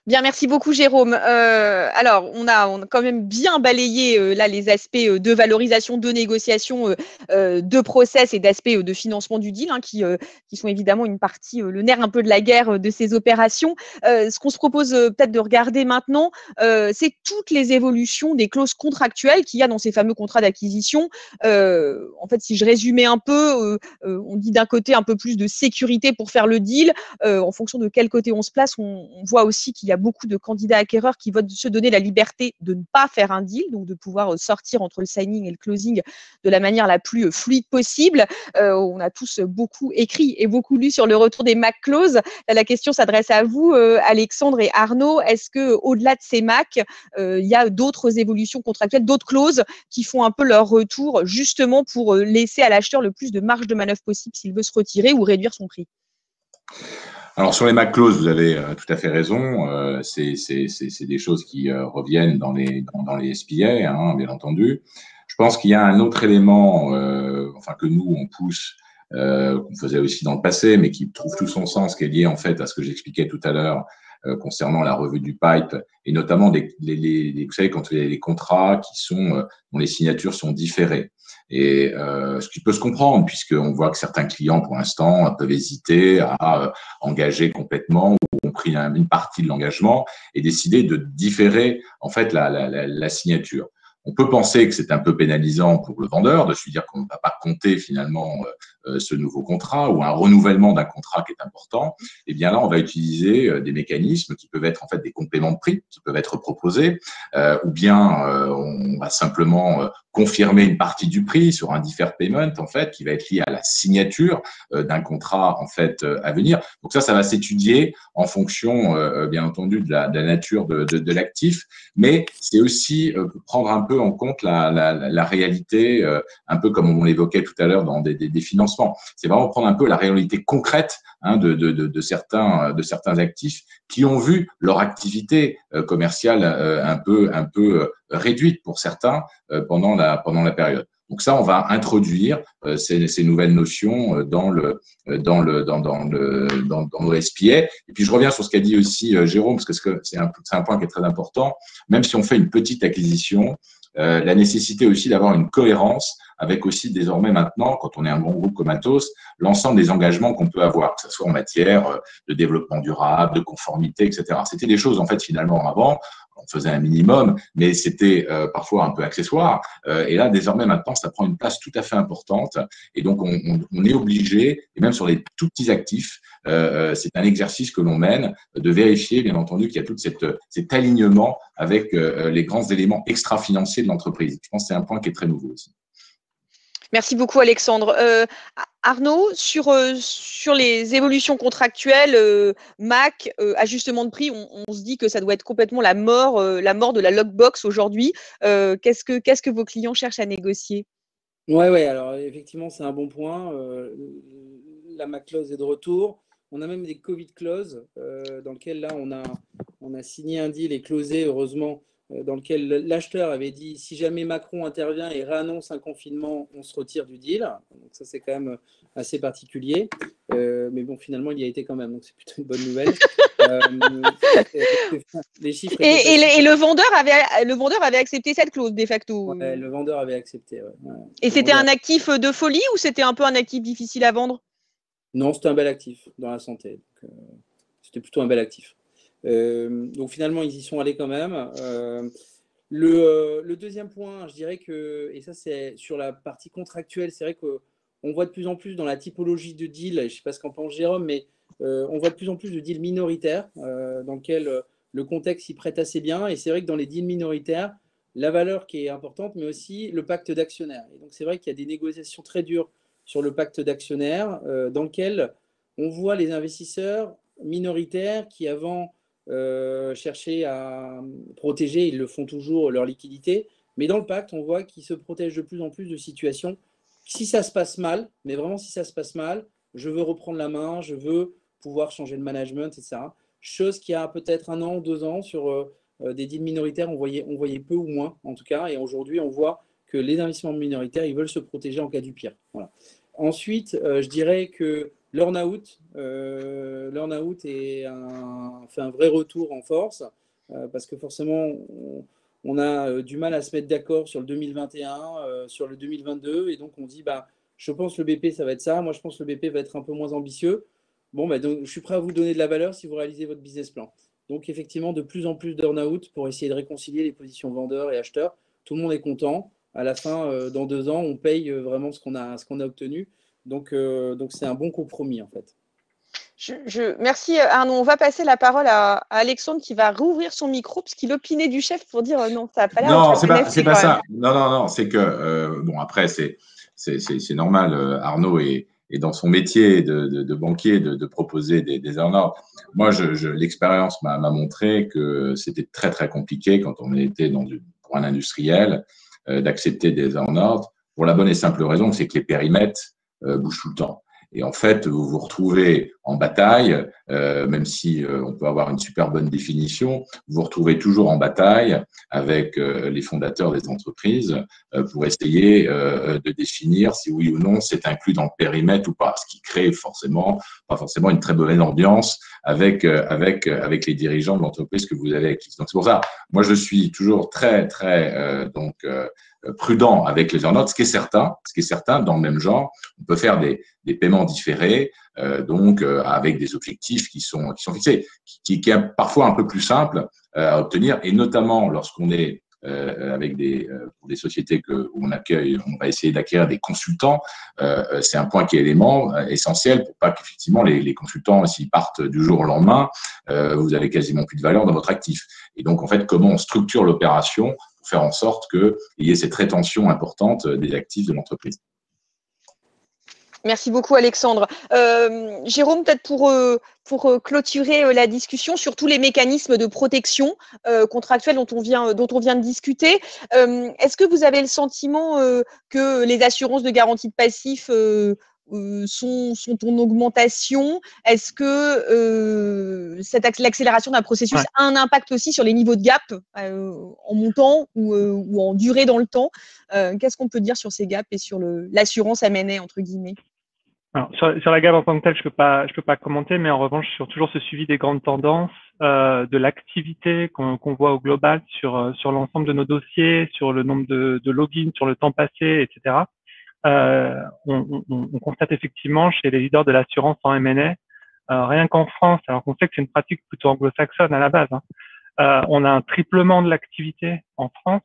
Bien, merci beaucoup Jérôme. Alors, on a quand même bien balayé là les aspects de valorisation, de négociation, de process et d'aspects de financement du deal, hein, qui sont évidemment une partie, le nerf un peu de la guerre de ces opérations. Ce qu'on se propose peut-être de regarder maintenant, c'est toutes les évolutions des clauses contractuelles qu'il y a dans ces fameux contrats d'acquisition. En fait, si je résumais un peu, on dit d'un côté un peu plus de sécurité pour faire le deal. En fonction de quel côté on se place, on voit aussi qu'il y a beaucoup de candidats acquéreurs qui veulent se donner la liberté de ne pas faire un deal, donc de pouvoir sortir entre le signing et le closing de la manière la plus fluide possible. On a tous beaucoup écrit et beaucoup lu sur le retour des MAC clauses. Là, la question s'adresse à vous, Alexandre et Arnaud. Est-ce que, au-delà de ces MAC, il y a d'autres évolutions contractuelles, d'autres clauses qui font un peu leur retour justement pour laisser à l'acheteur le plus de marge de manœuvre possible s'il veut se retirer ou réduire son prix? Alors sur les MAC clauses, vous avez tout à fait raison. C'est des choses qui reviennent dans les SPA, hein, bien entendu. Je pense qu'il y a un autre élément, enfin que nous on pousse, qu'on faisait aussi dans le passé, mais qui trouve tout son sens, qui est lié en fait à ce que j'expliquais tout à l'heure concernant la revue du pipe et notamment vous savez quand les contrats qui sont dont les signatures sont différées. Et ce qui peut se comprendre, puisqu'on voit que certains clients, pour l'instant, peuvent hésiter à engager complètement ou ont pris une partie de l'engagement et décider de différer en fait la signature. On peut penser que c'est un peu pénalisant pour le vendeur de se dire qu'on ne va pas compter finalement ce nouveau contrat ou un renouvellement d'un contrat qui est important. Et bien là, on va utiliser des mécanismes qui peuvent être en fait des compléments de prix qui peuvent être proposés, ou bien on va simplement confirmer une partie du prix sur un deferred payment en fait qui va être lié à la signature d'un contrat en fait à venir. Donc ça va s'étudier en fonction bien entendu de la nature de l'actif, mais c'est aussi prendre un peu en compte la réalité, un peu comme on l'évoquait tout à l'heure dans des financements. C'est vraiment prendre un peu la réalité concrète de certains actifs qui ont vu leur activité commerciale un peu réduite pour certains pendant la période. Donc ça, on va introduire ces nouvelles notions dans nos SPA. Et puis je reviens sur ce qu'a dit aussi Jérôme, parce que c'est un point qui est très important. Même si on fait une petite acquisition, la nécessité aussi d'avoir une cohérence avec aussi désormais maintenant, quand on est un grand groupe comme Atos, l'ensemble des engagements qu'on peut avoir, que ce soit en matière de développement durable, de conformité, etc. C'était des choses en fait finalement avant, on faisait un minimum, mais c'était parfois un peu accessoire. Et là, désormais, maintenant, ça prend une place tout à fait importante. Et donc, on est obligé, et même sur les tout petits actifs, c'est un exercice que l'on mène, de vérifier, bien entendu, qu'il y a tout cet alignement avec les grands éléments extra-financiers de l'entreprise. Je pense que c'est un point qui est très nouveau aussi. Merci beaucoup, Alexandre. Arnaud, sur les évolutions contractuelles, MAC, ajustement de prix, on se dit que ça doit être complètement la mort de la lockbox aujourd'hui. Qu'est-ce que vos clients cherchent à négocier? Ouais, alors effectivement, c'est un bon point. La MAC clause est de retour. On a même des Covid clauses dans lesquelles là, on a signé un deal et closé, heureusement, dans lequel l'acheteur avait dit si jamais Macron intervient et réannonce un confinement, on se retire du deal. Donc ça, c'est quand même assez particulier. Mais bon, finalement, il y a été quand même. Donc c'est plutôt une bonne nouvelle. Les chiffres et le vendeur avait accepté cette clause de facto. Ouais, le vendeur avait accepté. Ouais. Et c'était un actif de folie ou c'était un peu un actif difficile à vendre? Non, c'était un bel actif dans la santé. C'était plutôt un bel actif. Donc finalement, ils y sont allés quand même. Le deuxième point, je dirais que, et ça c'est sur la partie contractuelle, c'est vrai qu'on voit de plus en plus dans la typologie de deal, je ne sais pas ce qu'en pense Jérôme, mais on voit de plus en plus de deals minoritaires dans lesquels le contexte s'y prête assez bien. Et c'est vrai que dans les deals minoritaires, la valeur qui est importante, mais aussi le pacte d'actionnaires. Et donc c'est vrai qu'il y a des négociations très dures sur le pacte d'actionnaires dans lequel on voit les investisseurs minoritaires qui avant chercher à protéger, ils le font toujours, leur liquidité, mais dans le pacte, on voit qu'ils se protègent de plus en plus de situations. Si ça se passe mal, mais vraiment si ça se passe mal, je veux reprendre la main, je veux pouvoir changer de management, etc. Chose qui a peut-être 1 an ou 2 ans sur des deals minoritaires, on voyait peu ou moins en tout cas, et aujourd'hui on voit que les investissements minoritaires, ils veulent se protéger en cas du pire. Voilà. Ensuite, je dirais que l'earn-out fait un vrai retour en force parce que forcément, on a du mal à se mettre d'accord sur le 2021, sur le 2022. Et donc, on dit, je pense que le BP, ça va être ça. Moi, je pense que le BP va être un peu moins ambitieux. Bon, donc, je suis prêt à vous donner de la valeur si vous réalisez votre business plan. Donc, effectivement, de plus en plus d'earn-out pour essayer de réconcilier les positions vendeurs et acheteurs. Tout le monde est content. À la fin, dans 2 ans, on paye vraiment ce qu'on a obtenu. Donc c'est un bon compromis, en fait. Merci Arnaud. On va passer la parole à Alexandre qui va rouvrir son micro parce qu'il opinait du chef pour dire non, ça n'a pas l'air. Non, c'est pas ça. Non, c'est que bon après c'est normal. Arnaud est dans son métier de banquier de proposer des earn-out. Moi, l'expérience m'a montré que c'était très très compliqué quand on était pour un industriel d'accepter des earn-out pour la bonne et simple raison, c'est que les périmètres bougent tout le temps. Et en fait, vous vous retrouvez en bataille, même si on peut avoir une super bonne définition, vous vous retrouvez toujours en bataille avec les fondateurs des entreprises pour essayer de définir si oui ou non c'est inclus dans le périmètre ou pas, ce qui crée pas forcément une très bonne ambiance avec les dirigeants de l'entreprise que vous avez acquise. Donc c'est pour ça, moi je suis toujours très prudent avec les earn-out. Ce qui est certain, dans le même genre, on peut faire des paiements différés, avec des objectifs qui sont fixés, qui est parfois un peu plus simple à obtenir, et notamment lorsqu'on est pour des sociétés où on va essayer d'acquérir des consultants. C'est un point qui est élément essentiel pour pas qu'effectivement les consultants, s'ils partent du jour au lendemain, vous avez quasiment plus de valeur dans votre actif. Et donc, en fait, comment on structure l'opération pour faire en sorte qu'il y ait cette rétention importante des actifs de l'entreprise. Merci beaucoup, Alexandre. Jérôme, peut-être pour clôturer la discussion sur tous les mécanismes de protection contractuelle dont on vient de discuter, est-ce que vous avez le sentiment que les assurances de garantie de passif sont en augmentation? Est-ce que l'accélération d'un processus a un impact aussi sur les niveaux de gap en montant ou en durée dans le temps? Qu'est-ce qu'on peut dire sur ces gaps et sur l'assurance M&A, entre guillemets? Alors, sur la gap en tant que telle, je peux pas commenter, mais en revanche, sur toujours ce suivi des grandes tendances, de l'activité qu'on voit au global sur l'ensemble de nos dossiers, sur le nombre de logins, sur le temps passé, etc. On constate effectivement chez les leaders de l'assurance en M&A, rien qu'en France, alors qu'on sait que c'est une pratique plutôt anglo-saxonne à la base, on a un triplement de l'activité en France,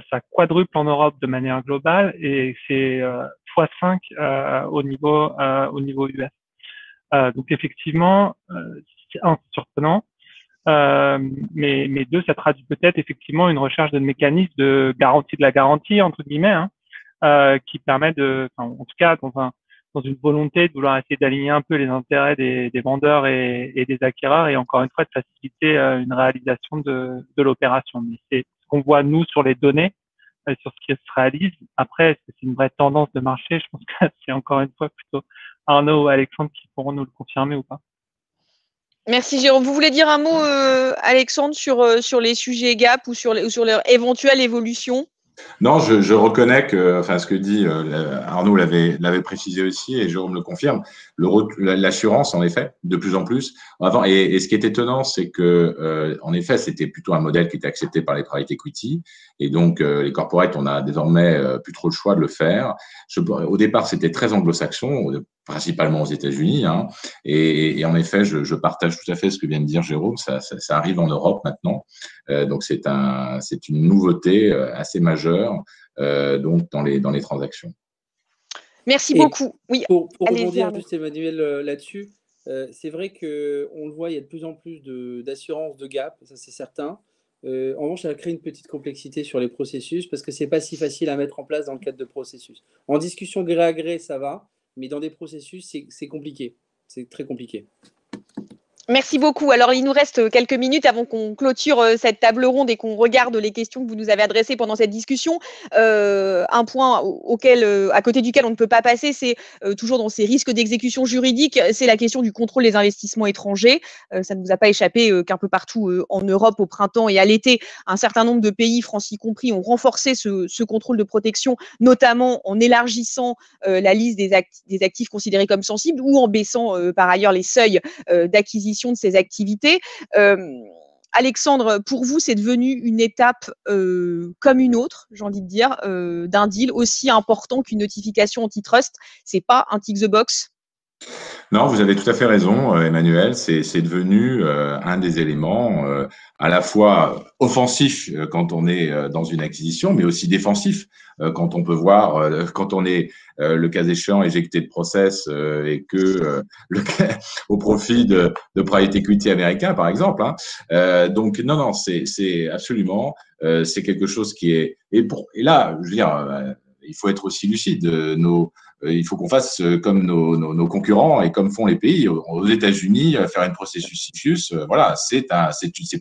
ça quadruple en Europe de manière globale, et c'est x5 au niveau US. Donc effectivement, c'est surprenant, mais deux, ça traduit peut-être effectivement une recherche de mécanismes de garantie de la garantie, entre guillemets, qui permet en tout cas dans une volonté de vouloir essayer d'aligner un peu les intérêts des vendeurs et des acquéreurs, et encore une fois de faciliter une réalisation de l'opération. Mais c'est ce qu'on voit nous sur les données, sur ce qui se réalise. Après, est-ce que c'est une vraie tendance de marché? Je pense que c'est encore une fois plutôt Arnaud ou Alexandre qui pourront nous le confirmer ou pas. Merci Jérôme. Vous voulez dire un mot, Alexandre, sur les sujets gap ou sur leur éventuelle évolution? Non, je reconnais que, ce que dit Arnaud l'avait précisé aussi, et Jérôme le confirme, l'assurance, en effet, de plus en plus. Avant, et ce qui est étonnant, c'est que, en effet, c'était plutôt un modèle qui était accepté par les private equity, et donc les corporates, on a désormais plus trop le choix de le faire. Au départ, c'était très anglo-saxon, principalement aux États-Unis, et en effet, je partage tout à fait ce que vient de dire Jérôme. Ça arrive en Europe maintenant, donc c'est une nouveauté assez majeure donc dans les transactions. Merci beaucoup. Oui. Pour rebondir juste, Emmanuel, là-dessus, c'est vrai qu'on le voit, il y a de plus en plus d'assurances de gap, ça c'est certain. En revanche, ça crée une petite complexité sur les processus parce que c'est pas si facile à mettre en place dans le cadre de processus. En discussion gré à gré, ça va, mais dans des processus, c'est compliqué. C'est très compliqué. Merci beaucoup. Alors, il nous reste quelques minutes avant qu'on clôture cette table ronde et qu'on regarde les questions que vous nous avez adressées pendant cette discussion. Un point à côté duquel on ne peut pas passer, c'est toujours dans ces risques d'exécution juridique, c'est la question du contrôle des investissements étrangers. Ça ne vous a pas échappé qu'un peu partout en Europe, au printemps et à l'été, un certain nombre de pays, France y compris, ont renforcé ce contrôle de protection, notamment en élargissant la liste des actifs considérés comme sensibles ou en baissant par ailleurs les seuils d'acquisition de ces activités. Alexandre, pour vous, c'est devenu une étape comme une autre, j'ai envie de dire, d'un deal aussi important qu'une notification antitrust. C'est pas un tick the box? Non, vous avez tout à fait raison, Emmanuel. C'est devenu un des éléments à la fois offensif quand on est dans une acquisition, mais aussi défensif quand on peut voir, quand on est le cas échéant éjecté de process et que au profit de private equity américain, par exemple. Donc non, c'est absolument c'est quelque chose qui est et là, je veux dire. Il faut être aussi lucide. il faut qu'on fasse comme nos concurrents et comme font les pays. Aux États-Unis, faire une processus CFIUS, voilà, c'est pas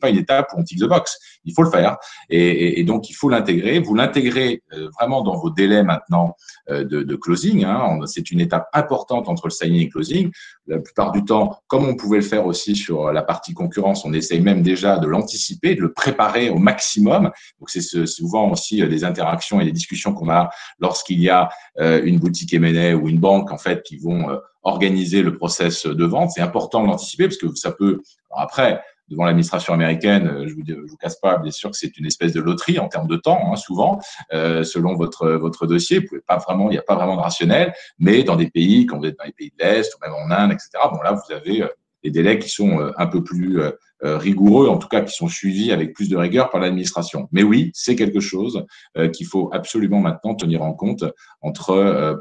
une étape où on tick the box. Il faut le faire. Et donc, il faut l'intégrer. Vous l'intégrez vraiment dans vos délais maintenant de closing. Hein. C'est une étape importante entre le signing et le closing. La plupart du temps, comme on pouvait le faire aussi sur la partie concurrence, on essaye même déjà de l'anticiper, de le préparer au maximum. Donc, c'est souvent aussi des interactions et des discussions qu'on a lorsqu'il y a une boutique M&A ou une banque en fait qui vont organiser le process de vente. C'est important de l'anticiper parce que ça peut. Alors après, devant l'administration américaine, je vous casse pas, bien sûr que c'est une espèce de loterie en termes de temps, hein, souvent, selon votre dossier. Vous pouvez pas vraiment, il n'y a pas vraiment de rationnel, mais dans des pays, quand vous êtes dans les pays de l'Est ou même en Inde, etc. Bon là, vous avez des délais qui sont un peu plus rigoureux, en tout cas qui sont suivis avec plus de rigueur par l'administration. Mais oui, c'est quelque chose qu'il faut absolument maintenant tenir en compte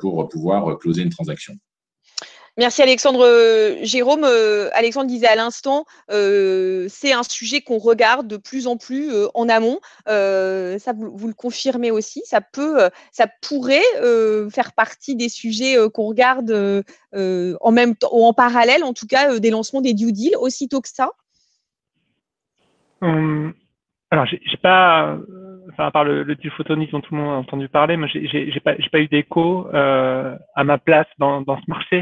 pour pouvoir closer une transaction. Merci Alexandre. Jérôme, Alexandre disait à l'instant, c'est un sujet qu'on regarde de plus en plus en amont. Ça, vous le confirmez aussi. Ça pourrait faire partie des sujets qu'on regarde en même temps, ou en parallèle, en tout cas, des lancements des due deals, aussitôt que ça. Alors, j'ai pas, enfin, à part le deal Photonix dont tout le monde a entendu parler, moi, j'ai pas eu d'écho à ma place dans ce marché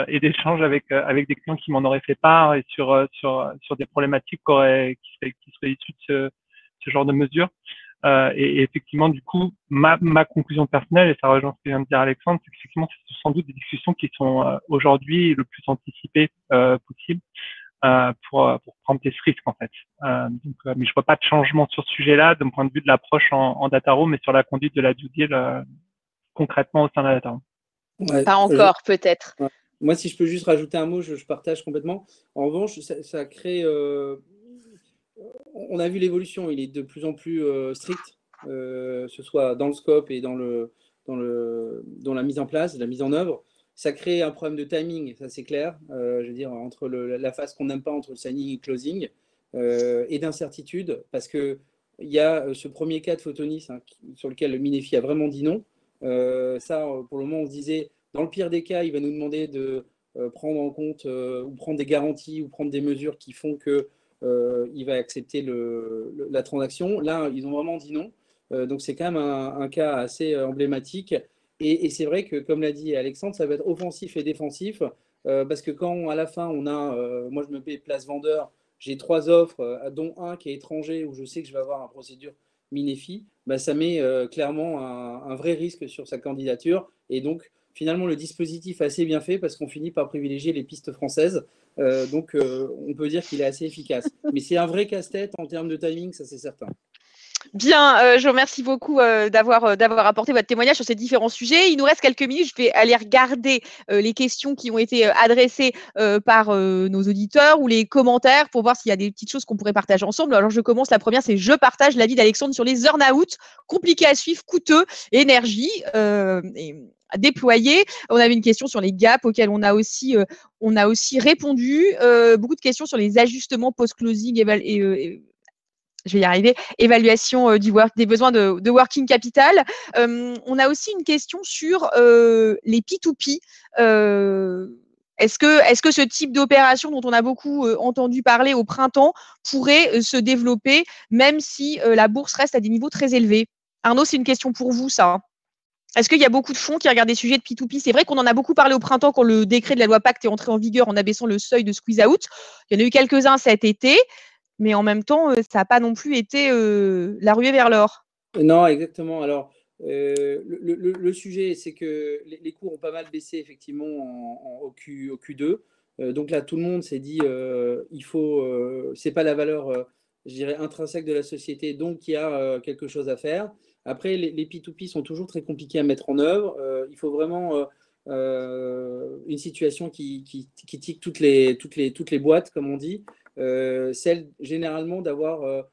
et d'échanges avec des clients qui m'en auraient fait part et sur des problématiques qui seraient issues de ce genre de mesures. Et effectivement, du coup, ma conclusion personnelle, et ça rejoint ce que vient de dire Alexandre, c'est qu'effectivement, c'est sans doute des discussions qui sont aujourd'hui le plus anticipées possible. Pour prendre ce risque en fait. Mais je vois pas de changement sur ce sujet-là d'un point de vue de l'approche en data room, mais sur la conduite de la due deal concrètement au sein de la data room. Ouais, pas encore, peut-être. Ouais. Moi, si je peux juste rajouter un mot, je partage complètement. En revanche, ça crée. On a vu l'évolution, il est de plus en plus strict, ce soit dans le scope et dans la mise en place, la mise en œuvre. Ça crée un problème de timing, ça c'est clair, je veux dire, entre la phase qu'on n'aime pas entre le signing et le closing, et d'incertitude, parce qu'il y a ce premier cas de Photonix sur lequel le Minefi a vraiment dit non. Ça, pour le moment, on se disait, dans le pire des cas, il va nous demander de prendre en compte ou prendre des garanties ou prendre des mesures qui font qu'il va accepter la transaction. Là, ils ont vraiment dit non. Donc, c'est quand même un cas assez emblématique. Et c'est vrai que, comme l'a dit Alexandre, ça va être offensif et défensif, parce que quand à la fin, on a, moi je me paye place vendeur, j'ai 3 offres, dont un qui est étranger, où je sais que je vais avoir une procédure Minefi, bah, ça met clairement un vrai risque sur sa candidature. Et donc, finalement, le dispositif est assez bien fait parce qu'on finit par privilégier les pistes françaises. Donc, on peut dire qu'il est assez efficace. Mais c'est un vrai casse-tête en termes de timing, ça c'est certain. Bien, je vous remercie beaucoup d'avoir apporté votre témoignage sur ces différents sujets. Il nous reste quelques minutes. Je vais aller regarder les questions qui ont été adressées par nos auditeurs ou les commentaires pour voir s'il y a des petites choses qu'on pourrait partager ensemble. Alors, je commence. La première, c'est je partage l'avis d'Alexandre sur les earn-out, compliqués à suivre, coûteux, énergie à déployer. On avait une question sur les gaps auxquels on a aussi répondu. Beaucoup de questions sur les ajustements post-closing je vais y arriver, évaluation des besoins de working capital. On a aussi une question sur les P2P. Est-ce que ce type d'opération dont on a beaucoup entendu parler au printemps pourrait se développer, même si la bourse reste à des niveaux très élevés? Arnaud, c'est une question pour vous, ça. Est-ce qu'il y a beaucoup de fonds qui regardent des sujets de P2P? C'est vrai qu'on en a beaucoup parlé au printemps quand le décret de la loi Pacte est entré en vigueur en abaissant le seuil de squeeze out. Il y en a eu quelques-uns cet été. Mais en même temps, ça n'a pas non plus été la ruée vers l'or. Non, exactement. Alors, le sujet, c'est que les cours ont pas mal baissé effectivement au Q2. Donc là, tout le monde s'est dit, c'est pas la valeur, je dirais, intrinsèque de la société, donc il y a quelque chose à faire. Après, les P2P sont toujours très compliqués à mettre en œuvre. Il faut vraiment une situation qui tique toutes les boîtes, comme on dit. Celle généralement d'avoir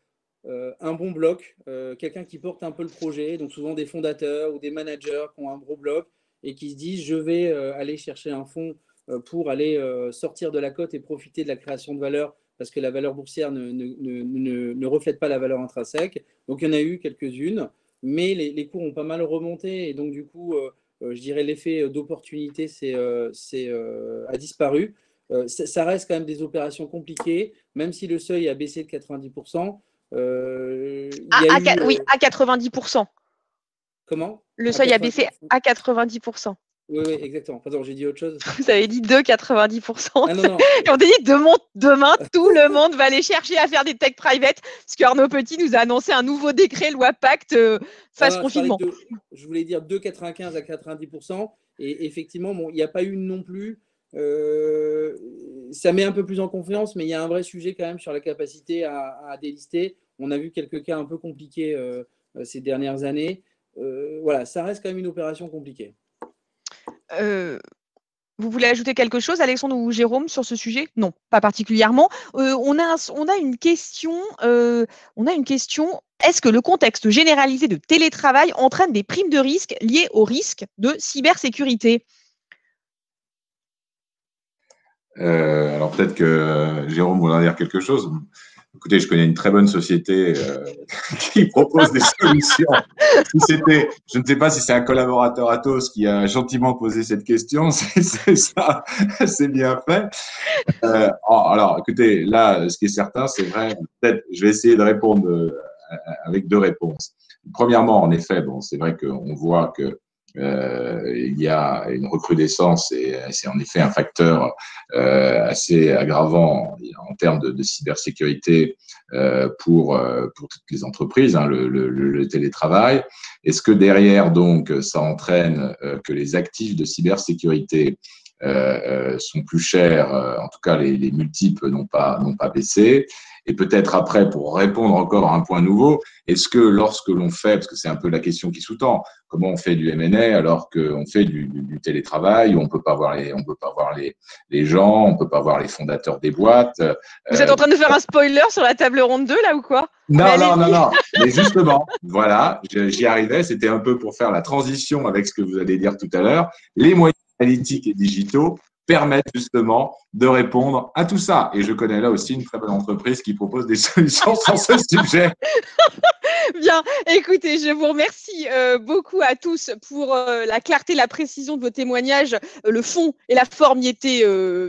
un bon bloc, quelqu'un qui porte un peu le projet, donc souvent des fondateurs ou des managers qui ont un gros bloc et qui se disent je vais aller chercher un fonds pour aller sortir de la cote et profiter de la création de valeur parce que la valeur boursière ne reflète pas la valeur intrinsèque. Donc il y en a eu quelques-unes, mais les cours ont pas mal remonté et donc du coup je dirais l'effet d'opportunité a disparu. Ça reste quand même des opérations compliquées, même si le seuil a baissé de 90%. Oui, à 90%. Comment? Le seuil a baissé à 90%. Oui, oui, exactement. Pardon, j'ai dit autre chose. Vous avez dit de 90%. Ah, non. Et on dit demain, tout le monde va aller chercher à faire des tech private, parce qu'Arnaud Petit nous a annoncé un nouveau décret, loi Pacte, face confinement. Je voulais dire de 95 à 90%. Et effectivement, bon, il n'y a pas eu non plus. Ça met un peu plus en confiance, mais il y a un vrai sujet quand même sur la capacité à délister. On a vu quelques cas un peu compliqués ces dernières années. Voilà, ça reste quand même une opération compliquée. Vous voulez ajouter quelque chose, Alexandre ou Jérôme, sur ce sujet? Non, pas particulièrement. On a une question. Est-ce que le contexte généralisé de télétravail entraîne des primes de risque liées au risque de cybersécurité? Alors peut-être que Jérôme voudra dire quelque chose. Écoutez, je connais une très bonne société qui propose des solutions. Je ne sais pas si c'est un collaborateur Atos qui a gentiment posé cette question. C'est ça, c'est bien fait. Alors, écoutez, là, ce qui est certain, c'est vrai. Peut-être, je vais essayer de répondre avec deux réponses. Premièrement, en effet, bon, c'est vrai qu'on voit que il y a une recrudescence et c'est en effet un facteur assez aggravant en termes de cybersécurité pour toutes les entreprises, hein, le télétravail. Est-ce que derrière, donc, ça entraîne que les actifs de cybersécurité sont plus chers, en tout cas les multiples n'ont pas baissé. Et peut-être après, pour répondre encore à un point nouveau, est-ce que lorsque l'on fait, parce que c'est un peu la question qui sous-tend, comment on fait du M&A alors qu'on fait du télétravail, où on peut pas voir les gens, on peut pas voir les fondateurs des boîtes. Vous êtes en train de faire un spoiler sur la table ronde 2 là ou quoi? Non. Mais justement, voilà, j'y arrivais. C'était un peu pour faire la transition avec ce que vous allez dire tout à l'heure. Les moyens analytiques et digitaux permettent justement de répondre à tout ça. Et je connais là aussi une très bonne entreprise qui propose des solutions sur ce sujet. Bien, écoutez, je vous remercie beaucoup à tous pour la clarté, la précision de vos témoignages. Le fond et la forme y étaient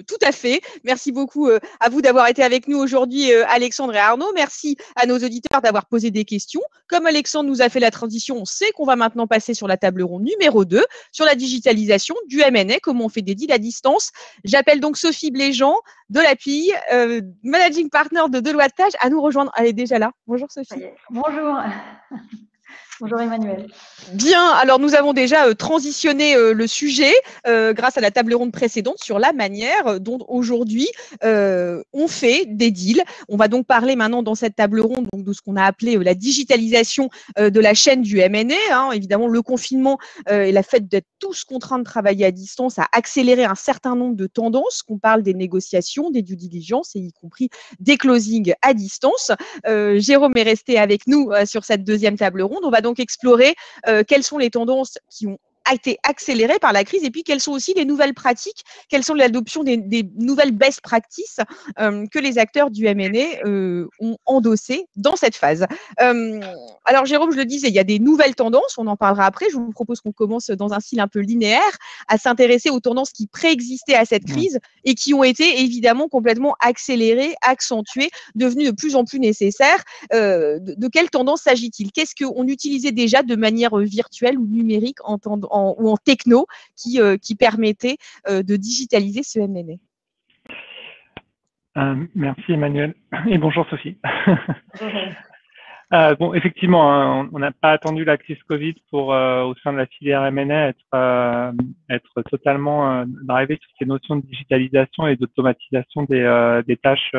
tout à fait. Merci beaucoup à vous d'avoir été avec nous aujourd'hui, Alexandre et Arnaud. Merci à nos auditeurs d'avoir posé des questions. Comme Alexandre nous a fait la transition, on sait qu'on va maintenant passer sur la table ronde numéro 2, sur la digitalisation du M&A, comment on fait des deals à distance. J'appelle donc Sophie Bléjean de l'API, Managing Partner de Deloitte Tage, à nous rejoindre. Elle est déjà là. Bonjour Sophie. Bonjour. Bonjour Emmanuel. Bien, alors nous avons déjà transitionné le sujet grâce à la table ronde précédente sur la manière dont aujourd'hui on fait des deals. On va donc parler maintenant dans cette table ronde donc, de ce qu'on a appelé la digitalisation de la chaîne du M&A. Hein. Évidemment, le confinement et le fait d'être tous contraints de travailler à distance a accéléré un certain nombre de tendances, qu'on parle des négociations, des due diligence et y compris des closings à distance. Jérôme est resté avec nous sur cette deuxième table ronde. On va donc explorer quelles sont les tendances qui ont été accélérées par la crise et puis quelles sont aussi les nouvelles pratiques, quelles sont l'adoption des nouvelles best practices que les acteurs du M&A ont endossées dans cette phase. Alors Jérôme, je le disais, il y a des nouvelles tendances, on en parlera après. Je vous propose qu'on commence dans un style un peu linéaire à s'intéresser aux tendances qui préexistaient à cette crise et qui ont été évidemment complètement accélérées, accentuées, devenues de plus en plus nécessaires. De quelle tendance s'agit-il? Qu'est-ce qu'on utilisait déjà de manière virtuelle ou numérique ou en techno qui permettait de digitaliser ce M&A? Merci Emmanuel et bonjour Sophie. Bon, effectivement, hein, on n'a pas attendu la crise Covid pour, au sein de la filière M&A, être totalement drivé sur ces notions de digitalisation et d'automatisation des tâches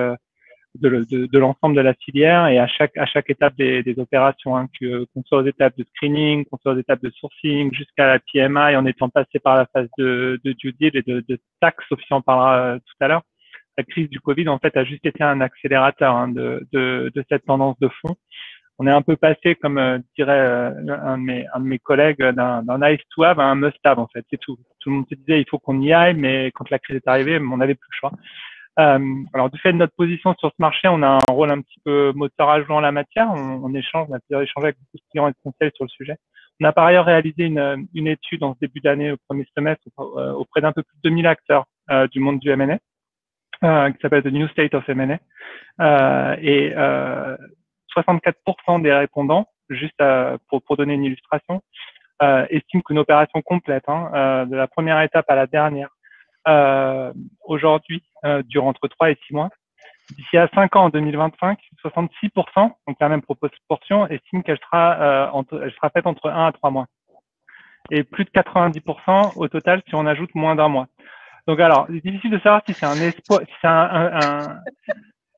de l'ensemble de la filière et à chaque étape des opérations, hein, qu'on soit aux étapes de screening, qu'on soit aux étapes de sourcing, jusqu'à la PMI, en étant passé par la phase de due deal et de tax, Sophie en parlera tout à l'heure. La crise du Covid, en fait, a juste été un accélérateur, hein, de cette tendance de fond. On est un peu passé, comme dirait un de mes collègues, d'un nice to have à un must have, en fait. C'est tout. Tout le monde se disait, il faut qu'on y aille, mais quand la crise est arrivée, on n'avait plus le choix. Alors, du fait de notre position sur ce marché, on a un rôle un petit peu moteur à jouer en la matière. On échange, on a échangé avec beaucoup de clients et de conseils sur le sujet. On a par ailleurs réalisé une étude en ce début d'année, au premier semestre, auprès d'un peu plus de 2000 acteurs du monde du M&A, qui s'appelle The New State of M&A. Et 64% des répondants, juste pour donner une illustration, estiment qu'une opération complète, de la première étape à la dernière, aujourd'hui, dure entre 3 et 6 mois. D'ici à 5 ans, en 2025, 66%, donc la même proportion, estiment qu'elle sera faite entre 1 à 3 mois. Et plus de 90% au total si on ajoute moins d'un mois. Donc alors, c'est difficile de savoir si c'est un espoir, si c'est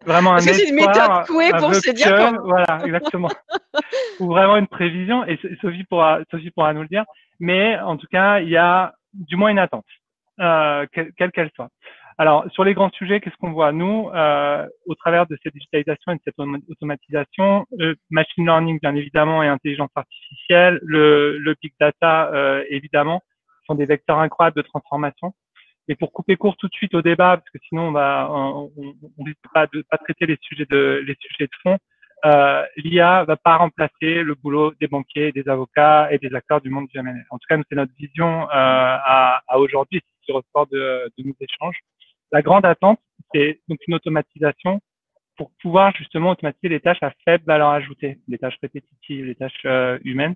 vraiment un espoir. Est-ce que c'est une méthode couée pour se dire que, voilà, exactement. Ou vraiment une prévision, et Sophie pourra nous le dire. Mais en tout cas, il y a du moins une attente, quelle qu'elle soit. Alors, sur les grands sujets, qu'est-ce qu'on voit? Nous, au travers de cette digitalisation et de cette automatisation, machine learning, bien évidemment, et intelligence artificielle, le big data, évidemment, sont des vecteurs incroyables de transformation. Et pour couper court tout de suite au débat, parce que sinon on risque pas de traiter les sujets de fond, l'IA va pas remplacer le boulot des banquiers, des avocats et des acteurs du monde du M&A. En tout cas, c'est notre vision à aujourd'hui, c'est ce qui ressort de nos échanges. La grande attente, c'est donc une automatisation pour pouvoir justement automatiser les tâches à faible valeur ajoutée, les tâches répétitives, les tâches humaines.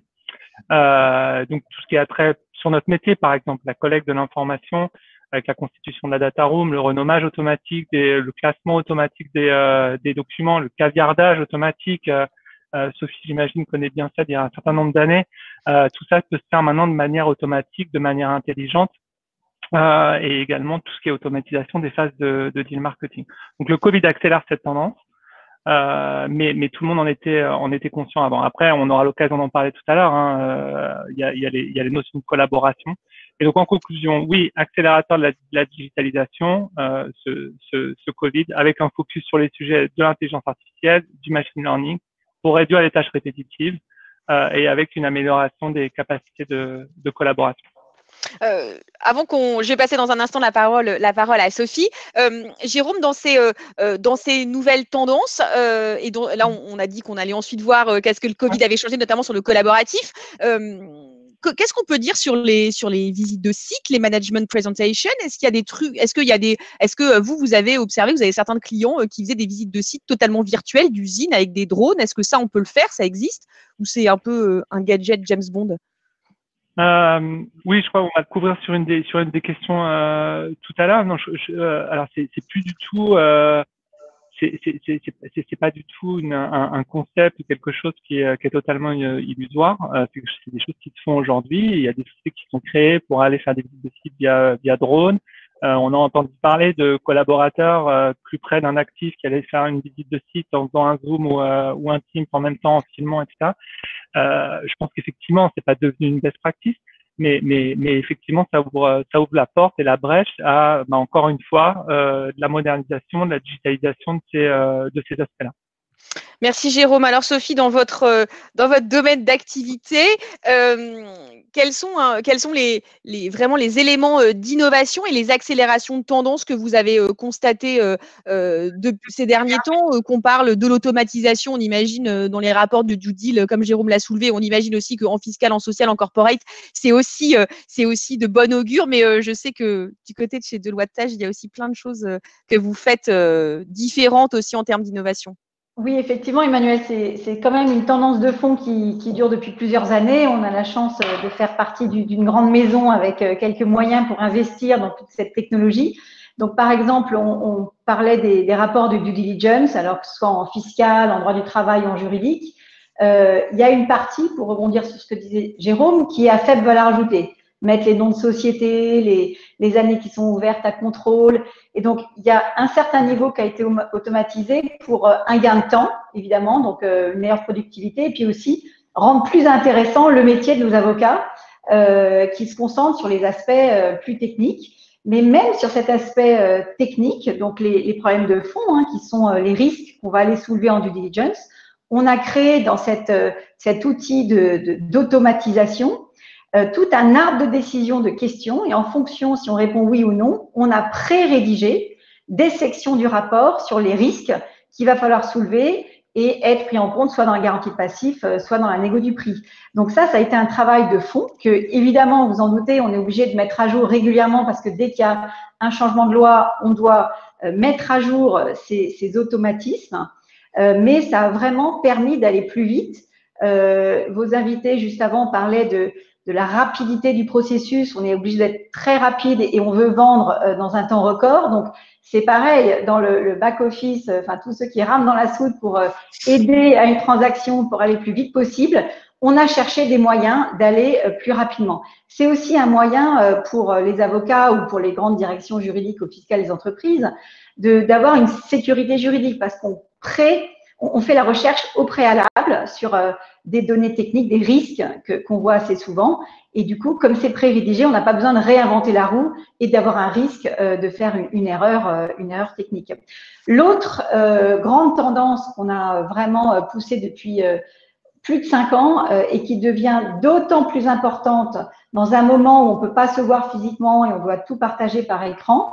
Donc tout ce qui a trait sur notre métier, par exemple, la collecte de l'information avec la constitution de la data room, le renommage automatique, le classement automatique des documents, le caviardage automatique. Sophie, j'imagine, connaît bien ça d'il y a un certain nombre d'années. Tout ça peut se faire maintenant de manière automatique, de manière intelligente. Et également tout ce qui est automatisation des phases de deal marketing. Donc le Covid accélère cette tendance, mais tout le monde en était conscient avant. Après, on aura l'occasion d'en parler tout à l'heure. Il y a les notions de collaboration. Et donc en conclusion, oui, accélérateur de la digitalisation, ce Covid, avec un focus sur les sujets de l'intelligence artificielle, du machine learning, pour réduire les tâches répétitives et avec une amélioration des capacités de collaboration. Je vais passer dans un instant la parole à Sophie. Jérôme, dans ces nouvelles tendances, et dont, là on a dit qu'on allait ensuite voir qu'est-ce que le Covid avait changé, notamment sur le collaboratif. Qu'est-ce qu'on peut dire sur les visites de site, les management presentations? Est-ce qu'il y a des trucs? Est-ce que vous avez observé, vous avez certains clients qui faisaient des visites de site totalement virtuelles d'usines avec des drones? Est-ce que ça on peut le faire? Ça existe? Ou c'est un peu un gadget James Bond? Oui, je crois qu'on va le couvrir sur une des questions tout à l'heure. Non, alors c'est plus du tout, c'est pas du tout un concept ou quelque chose qui est totalement illusoire. C'est des choses qui se font aujourd'hui. Il y a des sociétés qui sont créées pour aller faire des visites de sites via drone. On a entendu parler de collaborateurs plus près d'un actif qui allaient faire une visite de site en faisant un Zoom ou un Teams en même temps, en filmant, etc. Je pense qu'effectivement, c'est pas devenu une best practice, mais effectivement, ça ouvre la porte et la brèche à, encore une fois, de la modernisation, de la digitalisation de ces aspects-là. Merci Jérôme. Alors Sophie, dans votre domaine d'activité, quels sont vraiment les éléments d'innovation et les accélérations de tendance que vous avez constatées depuis ces derniers temps? Qu'on parle de l'automatisation, on imagine dans les rapports de due deal, comme Jérôme l'a soulevé, on imagine aussi qu'en fiscal, en social, en corporate, c'est aussi de bon augure. Mais je sais que du côté de chez Deloitte Tage, il y a aussi plein de choses que vous faites différentes aussi en termes d'innovation. Oui, effectivement, Emmanuel, c'est quand même une tendance de fond qui dure depuis plusieurs années. On a la chance de faire partie d'une grande maison avec quelques moyens pour investir dans toute cette technologie. Donc, par exemple, on parlait des rapports de due diligence, alors que ce soit en fiscal, en droit du travail, en juridique. Il y a une partie, pour rebondir sur ce que disait Jérôme, qui est à faible valeur ajoutée. Mettre les noms de société, les années qui sont ouvertes à contrôle. Et donc, il y a un certain niveau qui a été automatisé pour un gain de temps, évidemment, donc une meilleure productivité, et puis aussi rendre plus intéressant le métier de nos avocats qui se concentrent sur les aspects plus techniques. Mais même sur cet aspect technique, donc les problèmes de fond, qui sont les risques qu'on va aller soulever en due diligence, on a créé dans cet outil d'automatisation tout un arbre de décision de questions, et en fonction, si on répond oui ou non, on a pré-rédigé des sections du rapport sur les risques qu'il va falloir soulever et être pris en compte soit dans la garantie de passif, soit dans la négo du prix. Donc ça a été un travail de fond que, évidemment, vous en doutez, on est obligé de mettre à jour régulièrement parce que dès qu'il y a un changement de loi, on doit mettre à jour ces automatismes. Mais ça a vraiment permis d'aller plus vite. Vos invités, juste avant, parlaient de la rapidité du processus. On est obligé d'être très rapide et on veut vendre dans un temps record. Donc, c'est pareil dans le back-office, enfin, tous ceux qui rament dans la soude pour aider à une transaction pour aller plus vite possible. On a cherché des moyens d'aller plus rapidement. C'est aussi un moyen pour les avocats ou pour les grandes directions juridiques ou fiscales des entreprises d'avoir une sécurité juridique parce on fait la recherche au préalable sur des données techniques, des risques qu'on voit assez souvent. Et du coup, comme c'est pré-rédigé, on n'a pas besoin de réinventer la roue et d'avoir un risque de faire une erreur technique. L'autre grande tendance qu'on a vraiment poussée depuis plus de 5 ans et qui devient d'autant plus importante dans un moment où on ne peut pas se voir physiquement et on doit tout partager par écran,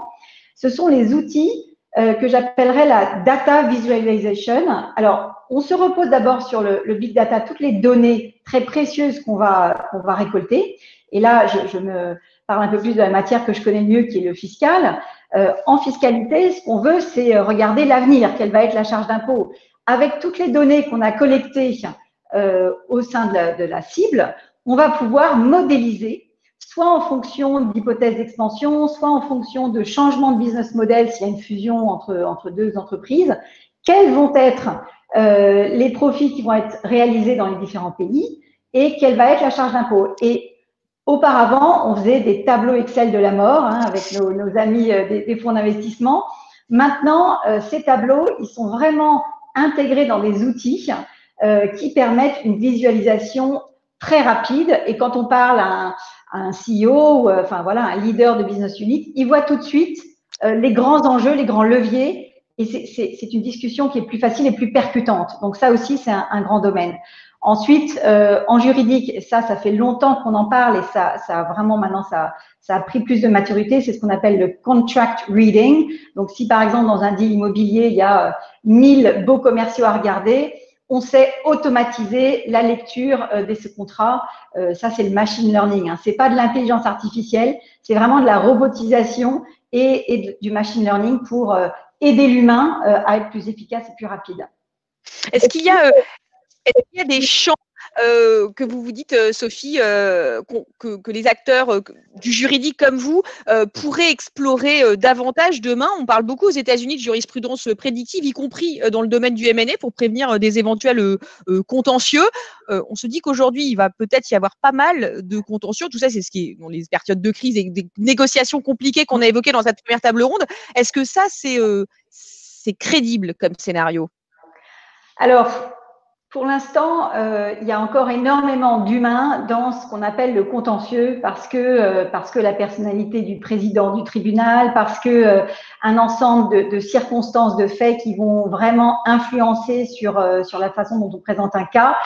ce sont les outils que j'appellerais la data visualization. Alors, on se repose d'abord sur le big data, toutes les données très précieuses qu'on va récolter. Et là, je me parle un peu plus de la matière que je connais mieux, qui est le fiscal. En fiscalité, ce qu'on veut, c'est regarder l'avenir, quelle va être la charge d'impôt. Avec toutes les données qu'on a collectées au sein de la cible, on va pouvoir modéliser soit en fonction d'hypothèses d'expansion, soit en fonction de changement de business model s'il y a une fusion entre deux entreprises, quels vont être les profits qui vont être réalisés dans les différents pays et quelle va être la charge d'impôt. Et auparavant, on faisait des tableaux Excel de la mort avec nos amis des fonds d'investissement. Maintenant, ces tableaux, ils sont vraiment intégrés dans des outils qui permettent une visualisation très rapide. Et quand on parle à un CEO, enfin voilà, un leader de business unit, il voit tout de suite les grands enjeux, les grands leviers. Et c'est une discussion qui est plus facile et plus percutante. Donc ça aussi, c'est un grand domaine. Ensuite, en juridique, ça fait longtemps qu'on en parle et ça a vraiment maintenant, ça a pris plus de maturité. C'est ce qu'on appelle le contract reading. Donc, si par exemple, dans un deal immobilier, il y a 1000 beaux commerciaux à regarder, on sait automatiser la lecture de ce contrat. Ça, c'est le machine learning. C'est pas de l'intelligence artificielle, c'est vraiment de la robotisation et du machine learning pour aider l'humain à être plus efficace et plus rapide. Est-ce qu'il y a des champs que vous vous dites, Sophie, que les acteurs du juridique comme vous pourraient explorer davantage demain? On parle beaucoup aux États-Unis de jurisprudence prédictive, y compris dans le domaine du M&A pour prévenir des éventuels contentieux. On se dit qu'aujourd'hui, il va peut-être y avoir pas mal de contentieux. Tout ça, c'est ce qui est dans les périodes de crise et des négociations compliquées qu'on a évoquées dans cette première table ronde. Est-ce que ça, c'est crédible comme scénario? Alors, pour l'instant, il y a encore énormément d'humains dans ce qu'on appelle le contentieux parce que la personnalité du président du tribunal, parce que un ensemble de circonstances, de faits qui vont vraiment influencer sur la façon dont on présente un cas.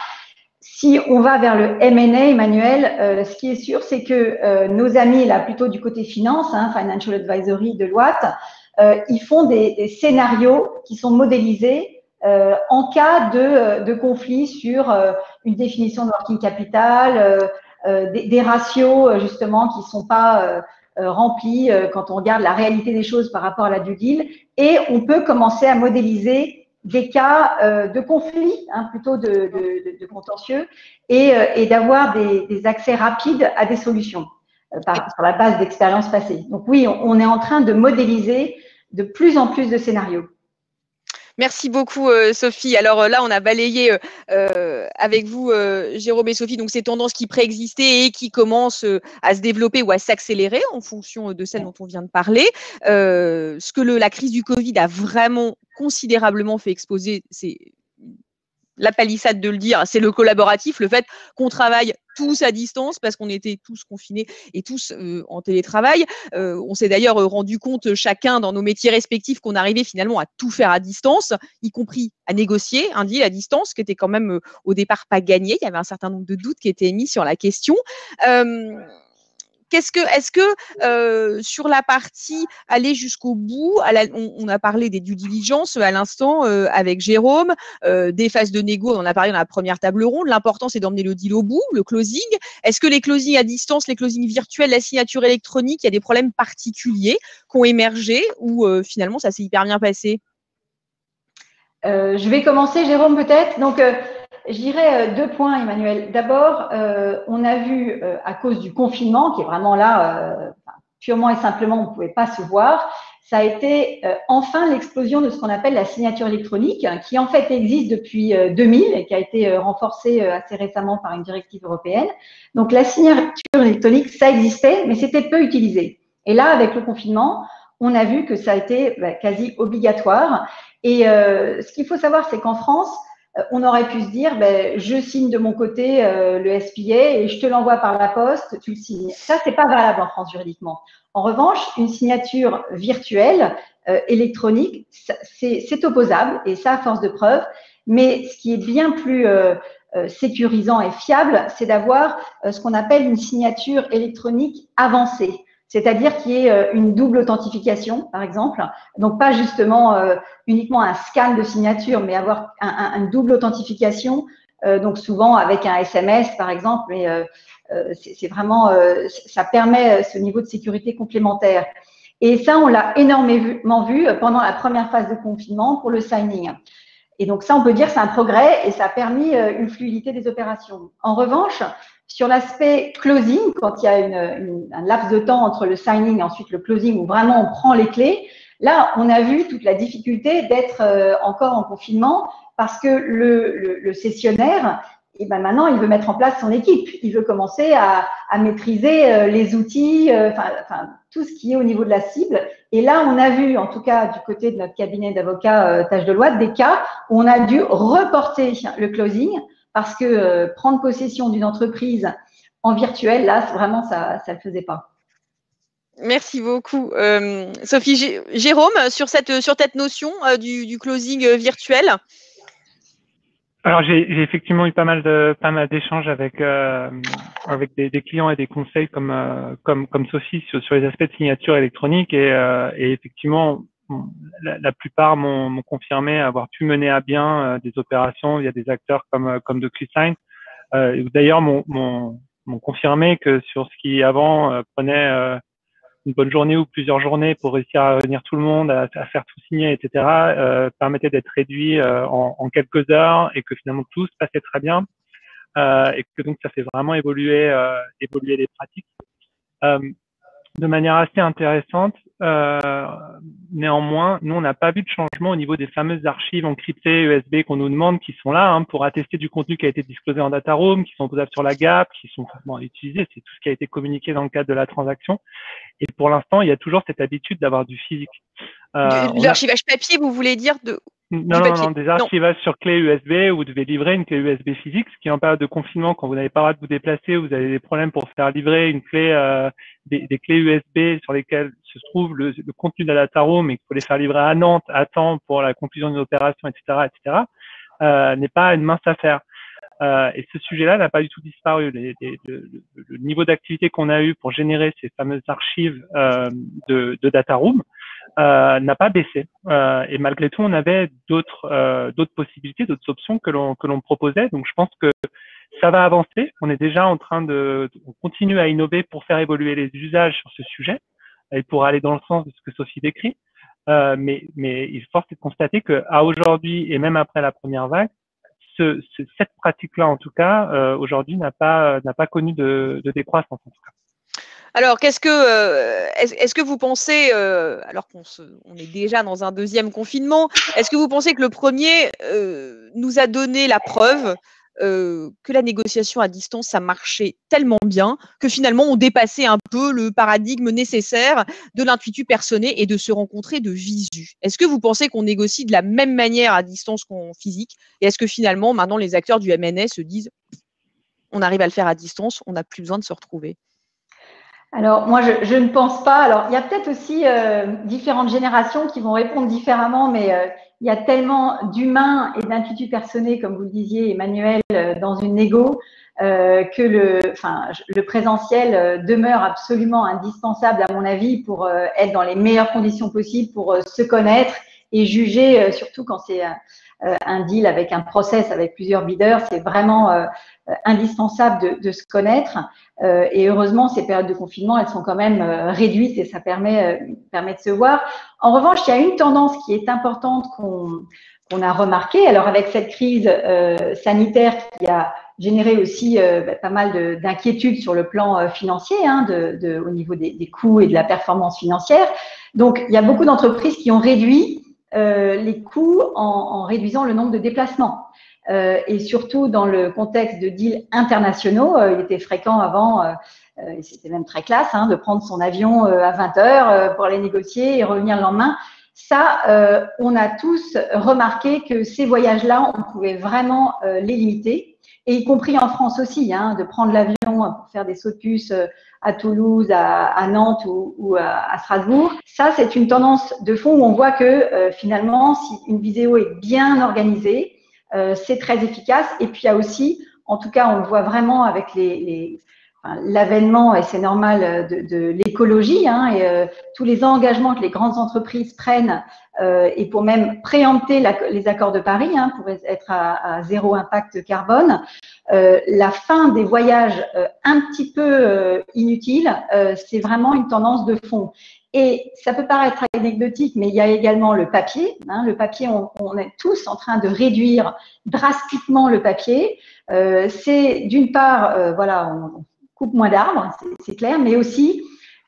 Si on va vers le M&A, Emmanuel, ce qui est sûr, c'est que nos amis, là, plutôt du côté finance, Financial Advisory de Deloitte, ils font des scénarios qui sont modélisés en cas de conflit sur une définition de working capital, des ratios justement qui ne sont pas remplis quand on regarde la réalité des choses par rapport à la due deal. Et on peut commencer à modéliser des cas de conflit, plutôt de contentieux, et d'avoir des accès rapides à des solutions sur la base d'expériences passées. Donc oui, on est en train de modéliser de plus en plus de scénarios. Merci beaucoup, Sophie. Alors là, on a balayé avec vous, Jérôme et Sophie, donc ces tendances qui préexistaient et qui commencent à se développer ou à s'accélérer en fonction de celles dont on vient de parler. Ce que la crise du Covid a vraiment considérablement fait exploser, c'est la palissade de le dire, c'est le collaboratif, le fait qu'on travaille tous à distance parce qu'on était tous confinés et tous en télétravail. On s'est d'ailleurs rendu compte chacun dans nos métiers respectifs qu'on arrivait finalement à tout faire à distance, y compris à négocier un deal à distance, qui était quand même au départ pas gagné. Il y avait un certain nombre de doutes qui étaient émis sur la question. est-ce que sur la partie aller jusqu'au bout, on a parlé des due diligence à l'instant avec Jérôme, des phases de négo, on en a parlé dans la première table ronde. L'important, c'est d'emmener le deal au bout, le closing. Est-ce que les closings à distance, les closings virtuels, la signature électronique, il y a des problèmes particuliers qui ont émergé ou finalement ça s'est hyper bien passé? Je vais commencer, Jérôme, peut-être. Donc, je dirais 2 points, Emmanuel. D'abord, on a vu, à cause du confinement, qui est vraiment là, purement et simplement, on ne pouvait pas se voir, ça a été enfin l'explosion de ce qu'on appelle la signature électronique, qui en fait existe depuis 2000 et qui a été renforcée assez récemment par une directive européenne. Donc, la signature électronique, ça existait, mais c'était peu utilisé. Et là, avec le confinement, on a vu que ça a été quasi obligatoire. Et ce qu'il faut savoir, c'est qu'en France, on aurait pu se dire, je signe de mon côté le SPA et je te l'envoie par la poste, tu le signes. Ça, c'est pas valable en France juridiquement. En revanche, une signature virtuelle, électronique, c'est opposable et ça, à force de preuve. Mais ce qui est bien plus sécurisant et fiable, c'est d'avoir ce qu'on appelle une signature électronique avancée. C'est-à-dire qu'il y ait une double authentification, par exemple. Donc, pas justement uniquement un scan de signature, mais avoir une double authentification, donc souvent avec un SMS, par exemple. Mais c'est vraiment, ça permet ce niveau de sécurité complémentaire. Et ça, on l'a énormément vu pendant la première phase de confinement pour le signing. Et donc ça, on peut dire que c'est un progrès et ça a permis une fluidité des opérations. En revanche, sur l'aspect closing, quand il y a un laps de temps entre le signing et ensuite le closing, où vraiment on prend les clés, là, on a vu toute la difficulté d'être encore en confinement parce que le cessionnaire, et maintenant, il veut mettre en place son équipe. Il veut commencer à maîtriser les outils, tout ce qui est au niveau de la cible. Et là, on a vu, en tout cas du côté de notre cabinet d'avocats Tâche Deloitte, des cas où on a dû reporter le closing parce que prendre possession d'une entreprise en virtuel, là, vraiment, ça ne le faisait pas. Merci beaucoup. Sophie, Jérôme, sur cette notion du closing virtuel. Alors j'ai effectivement eu pas mal d'échanges avec des clients et des conseils comme Sophie sur les aspects de signature électronique et effectivement la plupart m'ont confirmé avoir pu mener à bien des opérations via des acteurs comme DocuSign. D'ailleurs m'ont confirmé que sur ce qui avant prenait une bonne journée ou plusieurs journées pour réussir à réunir tout le monde, à faire tout signer, etc., permettait d'être réduit en quelques heures et que finalement tout se passait très bien et que donc ça fait vraiment évoluer les pratiques de manière assez intéressante. Néanmoins, nous, on n'a pas vu de changement au niveau des fameuses archives encryptées USB qu'on nous demande, qui sont là pour attester du contenu qui a été disclosé en data room, qui sont posables sur la GAP, qui sont utilisés. C'est tout ce qui a été communiqué dans le cadre de la transaction. Et pour l'instant, il y a toujours cette habitude d'avoir du physique. L'archivage papier, vous voulez dire Non, des archivages sur clé USB où vous devez livrer une clé USB physique, ce qui est en période de confinement, quand vous n'avez pas le droit de vous déplacer, vous avez des problèmes pour faire livrer une clé, des clés USB sur lesquelles se trouve le contenu de la data room et qu'il faut les faire livrer à Nantes à temps pour la conclusion d'une opération, etc., n'est pas une mince affaire. Et ce sujet-là n'a pas du tout disparu. Le niveau d'activité qu'on a eu pour générer ces fameuses archives de data room n'a pas baissé. Et malgré tout, on avait d'autres possibilités, d'autres options que l'on proposait. Donc, je pense que ça va avancer. On est déjà en train on continue à innover pour faire évoluer les usages sur ce sujet et pour aller dans le sens de ce que Sophie décrit. Mais il est fort de constater qu'à aujourd'hui et même après la première vague, cette pratique-là, en tout cas, aujourd'hui, n'a pas connu de décroissance, en tout cas. Alors, est-ce que vous pensez, alors qu'on est déjà dans un deuxième confinement, est-ce que vous pensez que le premier nous a donné la preuve que la négociation à distance, ça marchait tellement bien que finalement, on dépassait un peu le paradigme nécessaire de l'intuitu personné et de se rencontrer de visu? Est-ce que vous pensez qu'on négocie de la même manière à distance qu'en physique? Et est-ce que finalement, maintenant, les acteurs du M&A se disent on arrive à le faire à distance, on n'a plus besoin de se retrouver? Alors, moi, je ne pense pas. Alors, il y a peut-être aussi différentes générations qui vont répondre différemment, mais il y a tellement d'humains et d'intuitus personnés, comme vous le disiez, Emmanuel, dans une négo, que le présentiel demeure absolument indispensable, à mon avis, pour être dans les meilleures conditions possibles, pour se connaître et juger, surtout quand c'est un deal avec un process avec plusieurs bidders, c'est vraiment indispensable de se connaître. Et heureusement, ces périodes de confinement, elles sont quand même réduites et ça permet de se voir. En revanche, il y a une tendance qui est importante qu'on a remarquée. Alors, avec cette crise sanitaire qui a généré aussi pas mal d'inquiétudes sur le plan financier, au niveau des coûts et de la performance financière. Donc, il y a beaucoup d'entreprises qui ont réduit les coûts en réduisant le nombre de déplacements. Et surtout dans le contexte de deals internationaux, il était fréquent avant, c'était même très classe, de prendre son avion à 20 heures pour aller négocier et revenir le lendemain. Ça, on a tous remarqué que ces voyages-là, on pouvait vraiment les limiter, et y compris en France aussi, de prendre l'avion pour faire des sauts de puce à Toulouse, à Nantes ou à Strasbourg. Ça, c'est une tendance de fond où on voit que finalement, si une vidéo est bien organisée, c'est très efficace. Et puis, il y a aussi, en tout cas, on le voit vraiment avec l'avènement, et c'est normal, de l'écologie, et tous les engagements que les grandes entreprises prennent, et pour même préempter les accords de Paris, pour être à zéro impact carbone. La fin des voyages un petit peu inutiles, c'est vraiment une tendance de fond. Et ça peut paraître anecdotique, mais il y a également le papier. Le papier, on est tous en train de réduire drastiquement le papier. C'est d'une part, voilà, on coupe moins d'arbres, c'est clair, mais aussi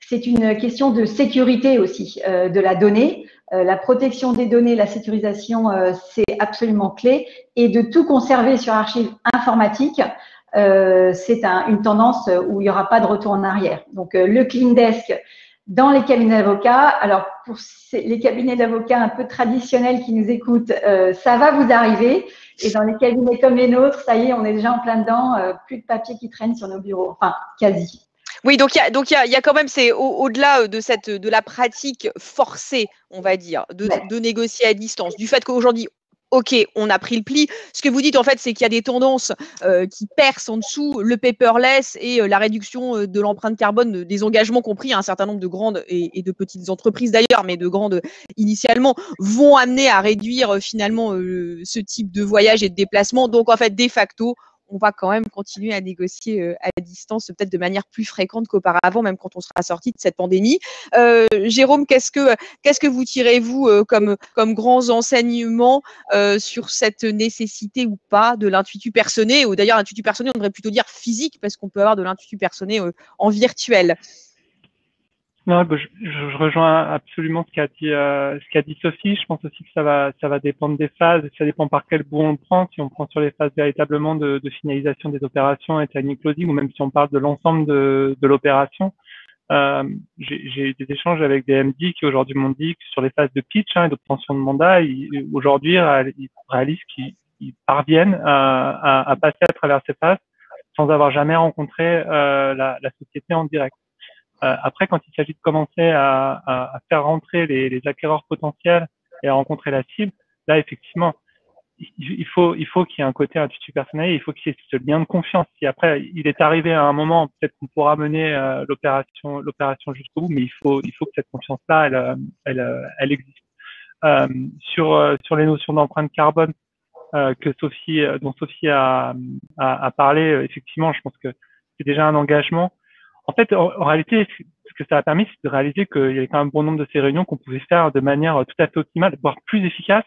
c'est une question de sécurité aussi de la donnée. La protection des données, la sécurisation, c'est absolument clé. Et de tout conserver sur archives informatiques, c'est une tendance où il n'y aura pas de retour en arrière. Donc, le Clean Desk dans les cabinets d'avocats. Alors, pour les cabinets d'avocats un peu traditionnels qui nous écoutent, ça va vous arriver. Et dans les cabinets comme les nôtres, ça y est, on est déjà en plein dedans. Plus de papier qui traîne sur nos bureaux. Enfin, quasi. Oui, donc il y a quand même, c'est au-delà de la pratique forcée, on va dire, de négocier à distance, du fait qu'aujourd'hui, ok, on a pris le pli. Ce que vous dites, en fait, c'est qu'il y a des tendances qui percent en dessous, le paperless et la réduction de l'empreinte carbone des engagements compris à un certain nombre de grandes et de petites entreprises d'ailleurs, mais de grandes initialement, vont amener à réduire finalement ce type de voyage et de déplacement. Donc, en fait, de facto, on va quand même continuer à négocier à distance, peut-être de manière plus fréquente qu'auparavant, même quand on sera sorti de cette pandémie. Jérôme, qu'est-ce que vous tirez, vous, comme grands enseignements sur cette nécessité ou pas de l'intuitu personné, ou d'ailleurs l'intuitu personné, on devrait plutôt dire physique, parce qu'on peut avoir de l'intuitu personné en virtuel. Non, je rejoins absolument ce qu'a dit Sophie. Je pense aussi que ça va dépendre des phases, ça dépend par quel bout on le prend. Si on prend sur les phases véritablement de finalisation des opérations et timing closing, ou même si on parle de l'ensemble de l'opération. J'ai eu des échanges avec des MD qui aujourd'hui m'ont dit que sur les phases de pitch et d'obtention de mandat, aujourd'hui ils réalisent qu'ils parviennent à passer à travers ces phases sans avoir jamais rencontré la société en direct. Après, quand il s'agit de commencer à faire rentrer les acquéreurs potentiels et à rencontrer la cible, là, effectivement, il faut qu'il y ait un côté intuitu personnel, il faut qu'il y ait ce lien de confiance. Si après, il est arrivé à un moment, peut-être qu'on pourra mener l'opération jusqu'au bout, mais il faut que cette confiance-là, elle existe. Sur les notions d'empreinte carbone dont Sophie a parlé, effectivement, je pense que c'est déjà un engagement. En fait, en réalité, ce que ça a permis, c'est de réaliser qu'il y avait quand même un bon nombre de ces réunions qu'on pouvait faire de manière tout à fait optimale, voire plus efficace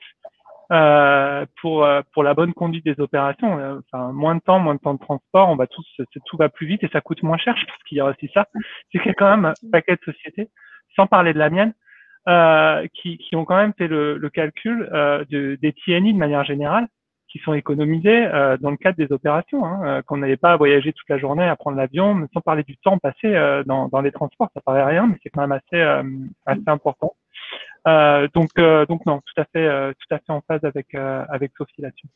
pour la bonne conduite des opérations. Enfin, moins de temps de transport, tout va plus vite et ça coûte moins cher. Je pense qu'il y a aussi ça. C'est qu'il y a quand même un paquet de sociétés, sans parler de la mienne, qui ont quand même fait le calcul des TNI de manière générale, qui sont économisés dans le cadre des opérations, qu'on n'avait pas à voyager toute la journée, à prendre l'avion, sans parler du temps passé dans les transports. Ça paraît rien, mais c'est quand même assez important. Donc non, tout à fait en phase avec Sophie là-dessus.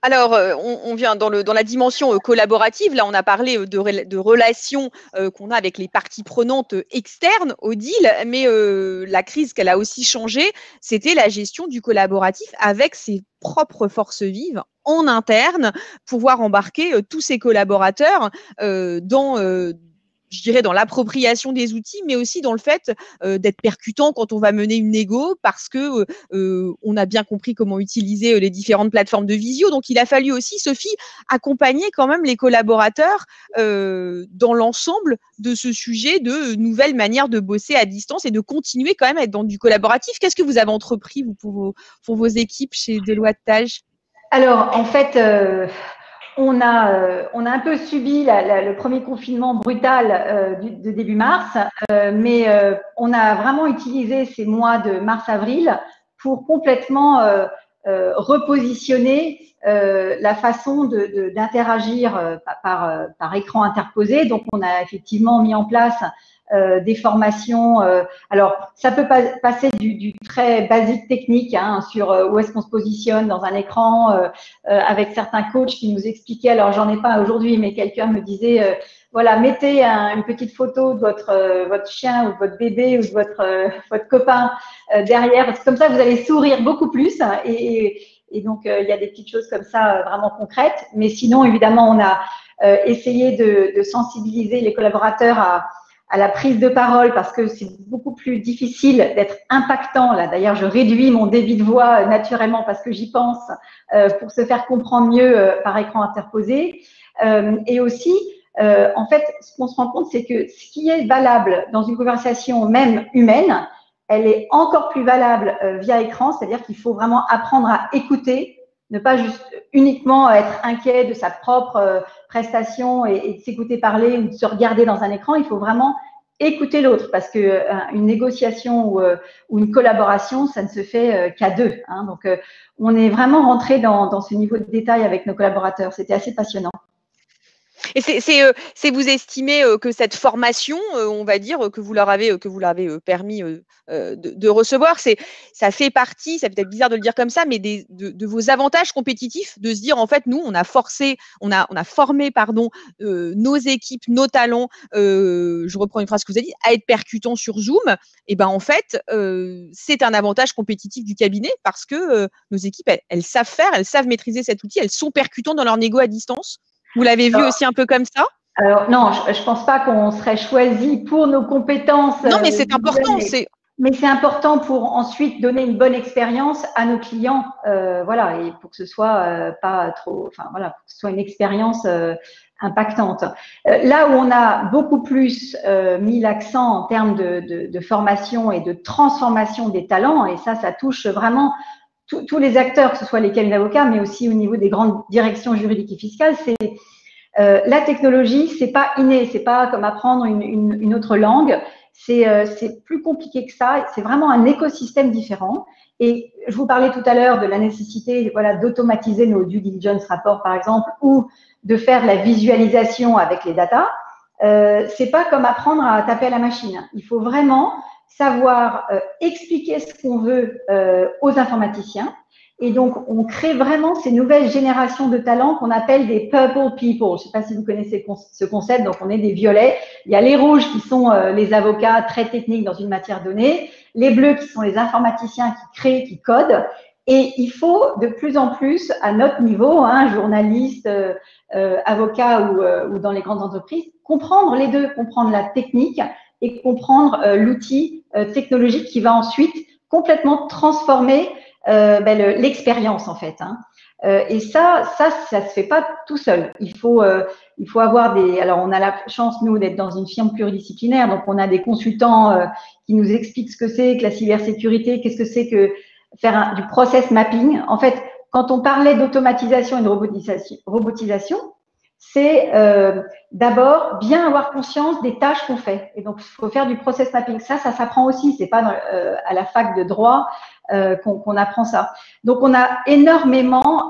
Alors, on vient dans la dimension collaborative. Là, on a parlé de relations qu'on a avec les parties prenantes externes au deal, mais la crise qu'elle a aussi changé, c'était la gestion du collaboratif avec ses propres forces vives en interne, pouvoir embarquer tous ses collaborateurs dans je dirais dans l'appropriation des outils, mais aussi dans le fait d'être percutant quand on va mener une négo, parce que on a bien compris comment utiliser les différentes plateformes de visio. Donc, il a fallu aussi, Sophie, accompagner quand même les collaborateurs dans l'ensemble de ce sujet de nouvelles manières de bosser à distance et de continuer quand même à être dans du collaboratif. Qu'est-ce que vous avez entrepris, vous, pour vos équipes chez Deloitte Tage? Alors, en fait, on a un peu subi le premier confinement brutal de début mars, mais on a vraiment utilisé ces mois de mars-avril pour complètement repositionner la façon d'interagir par écran interposé. Donc, on a effectivement mis en place des formations. Alors, ça peut passer du très basique technique sur où est-ce qu'on se positionne dans un écran, avec certains coachs qui nous expliquaient. Alors, j'en ai pas aujourd'hui, mais quelqu'un me disait voilà, mettez une petite photo de votre chien ou de votre bébé ou de votre copain derrière, parce que comme ça, vous allez sourire beaucoup plus. Et donc, il y a des petites choses comme ça vraiment concrètes. Mais sinon, évidemment, on a essayé de sensibiliser les collaborateurs à la prise de parole, parce que c'est beaucoup plus difficile d'être impactant. Là, d'ailleurs, je réduis mon débit de voix naturellement parce que j'y pense, pour se faire comprendre mieux par écran interposé. Et aussi, en fait, ce qu'on se rend compte, c'est que ce qui est valable dans une conversation même humaine, elle est encore plus valable via écran, c'est-à-dire qu'il faut vraiment apprendre à écouter, ne pas juste uniquement être inquiet de sa propre prestation et de s'écouter parler ou de se regarder dans un écran. Il faut vraiment écouter l'autre, parce que une négociation ou une collaboration, ça ne se fait qu'à deux. Donc, on est vraiment rentré dans ce niveau de détail avec nos collaborateurs. C'était assez passionnant. Et c'est vous estimez que cette formation, on va dire, que vous leur avez permis de recevoir, ça fait partie, ça peut être bizarre de le dire comme ça, mais de vos avantages compétitifs, de se dire, en fait, nous, on a formé, nos équipes, nos talents, je reprends une phrase que vous avez dit, à être percutants sur Zoom. Et ben, en fait, c'est un avantage compétitif du cabinet, parce que nos équipes, elles savent faire, elles savent maîtriser cet outil, elles sont percutantes dans leur négo à distance. Vous l'avez vu aussi un peu comme ça? Alors, non, je pense pas qu'on serait choisi pour nos compétences. Non, mais c'est important. Mais c'est important pour ensuite donner une bonne expérience à nos clients, voilà, et pour que ce soit pas trop, enfin voilà, pour que ce soit une expérience impactante. Là où on a beaucoup plus mis l'accent en termes de formation et de transformation des talents, et ça touche vraiment tous les acteurs, que ce soit les cabinets d'avocats, mais aussi au niveau des grandes directions juridiques et fiscales, c'est la technologie, c'est pas inné, c'est pas comme apprendre une autre langue, c'est plus compliqué que ça, c'est vraiment un écosystème différent. Et je vous parlais tout à l'heure de la nécessité, voilà, d'automatiser nos due diligence rapports, par exemple, ou de faire de la visualisation avec les datas. C'est pas comme apprendre à taper à la machine. Il faut vraiment savoir expliquer ce qu'on veut aux informaticiens. Et donc, on crée vraiment ces nouvelles générations de talents qu'on appelle des purple people. Je ne sais pas si vous connaissez ce concept. Donc, on est des violets. Il y a les rouges qui sont les avocats très techniques dans une matière donnée. Les bleus qui sont les informaticiens qui créent, qui codent. Et il faut de plus en plus, à notre niveau, journaliste, avocat ou dans les grandes entreprises, comprendre les deux, comprendre la technique et comprendre l'outil technologique qui va ensuite complètement transformer l'expérience, en fait. Et ça se fait pas tout seul. Il faut avoir alors, on a la chance, nous, d'être dans une firme pluridisciplinaire, donc on a des consultants qui nous expliquent ce que c'est que la cybersécurité, qu'est-ce que c'est que faire du process mapping. En fait, quand on parlait d'automatisation et de robotisation, c'est d'abord bien avoir conscience des tâches qu'on fait. Et donc, il faut faire du process mapping. Ça s'apprend aussi. C'est pas à la fac de droit qu'on apprend ça. Donc, on a énormément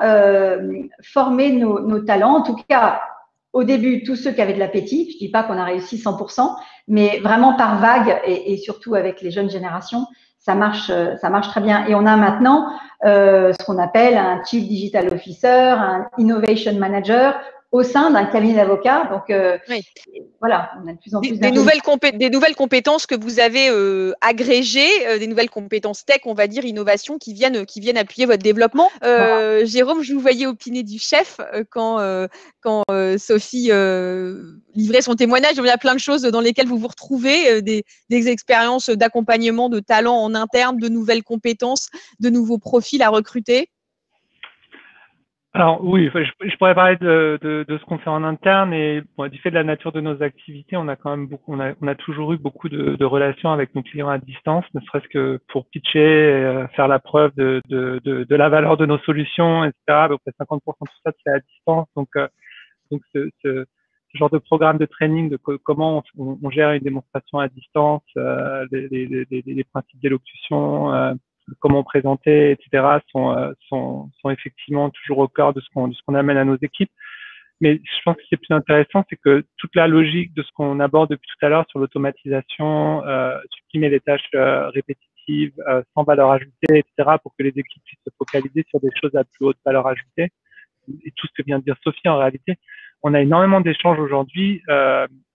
formé nos talents. En tout cas, au début, tous ceux qui avaient de l'appétit. Je dis pas qu'on a réussi 100%, mais vraiment par vague et surtout avec les jeunes générations, ça marche très bien. Et on a maintenant ce qu'on appelle un Chief Digital Officer, un Innovation Manager au sein d'un cabinet d'avocats. Donc, oui. Voilà, on a de plus en plus des nouvelles compétences que vous avez agrégées, des nouvelles compétences tech, on va dire, innovation, qui viennent appuyer votre développement. Voilà. Jérôme, je vous voyais opiner du chef quand Sophie livrait son témoignage. Il y a plein de choses dans lesquelles vous vous retrouvez, des expériences d'accompagnement de talents en interne, de nouvelles compétences, de nouveaux profils à recruter. Alors oui, je pourrais parler de ce qu'on fait en interne et bon, du fait de la nature de nos activités, on a quand même on a toujours eu beaucoup de relations avec nos clients à distance, ne serait-ce que pour pitcher, faire la preuve de la valeur de nos solutions, etc. Donc 50% de tout ça c'est à distance, donc ce genre de programme de training de comment on gère une démonstration à distance, les principes d'élocution, comment présenter, etc., sont effectivement toujours au cœur de ce qu'on amène à nos équipes. Mais je pense que ce qui est plus intéressant, c'est que toute la logique de ce qu'on aborde depuis tout à l'heure sur l'automatisation, supprimer les tâches répétitives, sans valeur ajoutée, etc., pour que les équipes puissent se focaliser sur des choses à plus haute valeur ajoutée, et tout ce que vient de dire Sophie, en réalité, on a énormément d'échanges aujourd'hui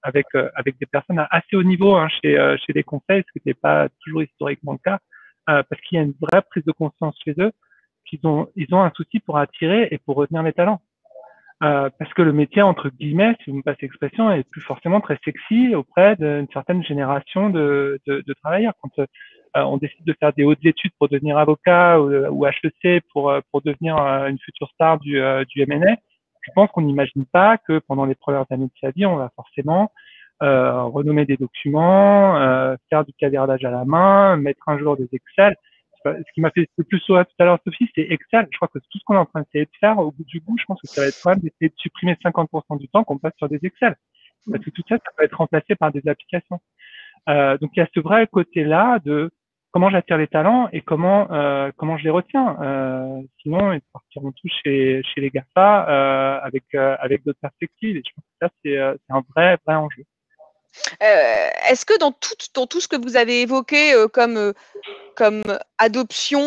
avec des personnes à assez haut niveau chez les conseils, ce qui n'était pas toujours historiquement le cas. Parce qu'il y a une vraie prise de conscience chez eux ils ont un souci pour attirer et pour retenir les talents. Parce que le métier, entre guillemets, si vous me passez l'expression, est plus forcément très sexy auprès d'une certaine génération de travailleurs. Quand on décide de faire des hautes études pour devenir avocat ou HEC pour devenir une future star du M&A, je pense qu'on n'imagine pas que pendant les premières années de sa vie, on va forcément renommer des documents, faire du caviardage à la main, mettre un jour des Excel. Ce qui m'a fait le plus sourire tout à l'heure, Sophie, c'est Excel. Je crois que tout ce qu'on est en train d'essayer de faire, au bout du bout, je pense que ça va être quand même d'essayer de supprimer 50% du temps qu'on passe sur des Excel. Parce que tout ça, ça peut être remplacé par des applications. Donc, il y a ce vrai côté-là de comment j'attire les talents et comment je les retiens. Sinon, ils partiront tous chez les GAFA avec d'autres perspectives. Et je pense que ça, c'est un vrai enjeu. Est-ce que dans tout ce que vous avez évoqué comme adoption,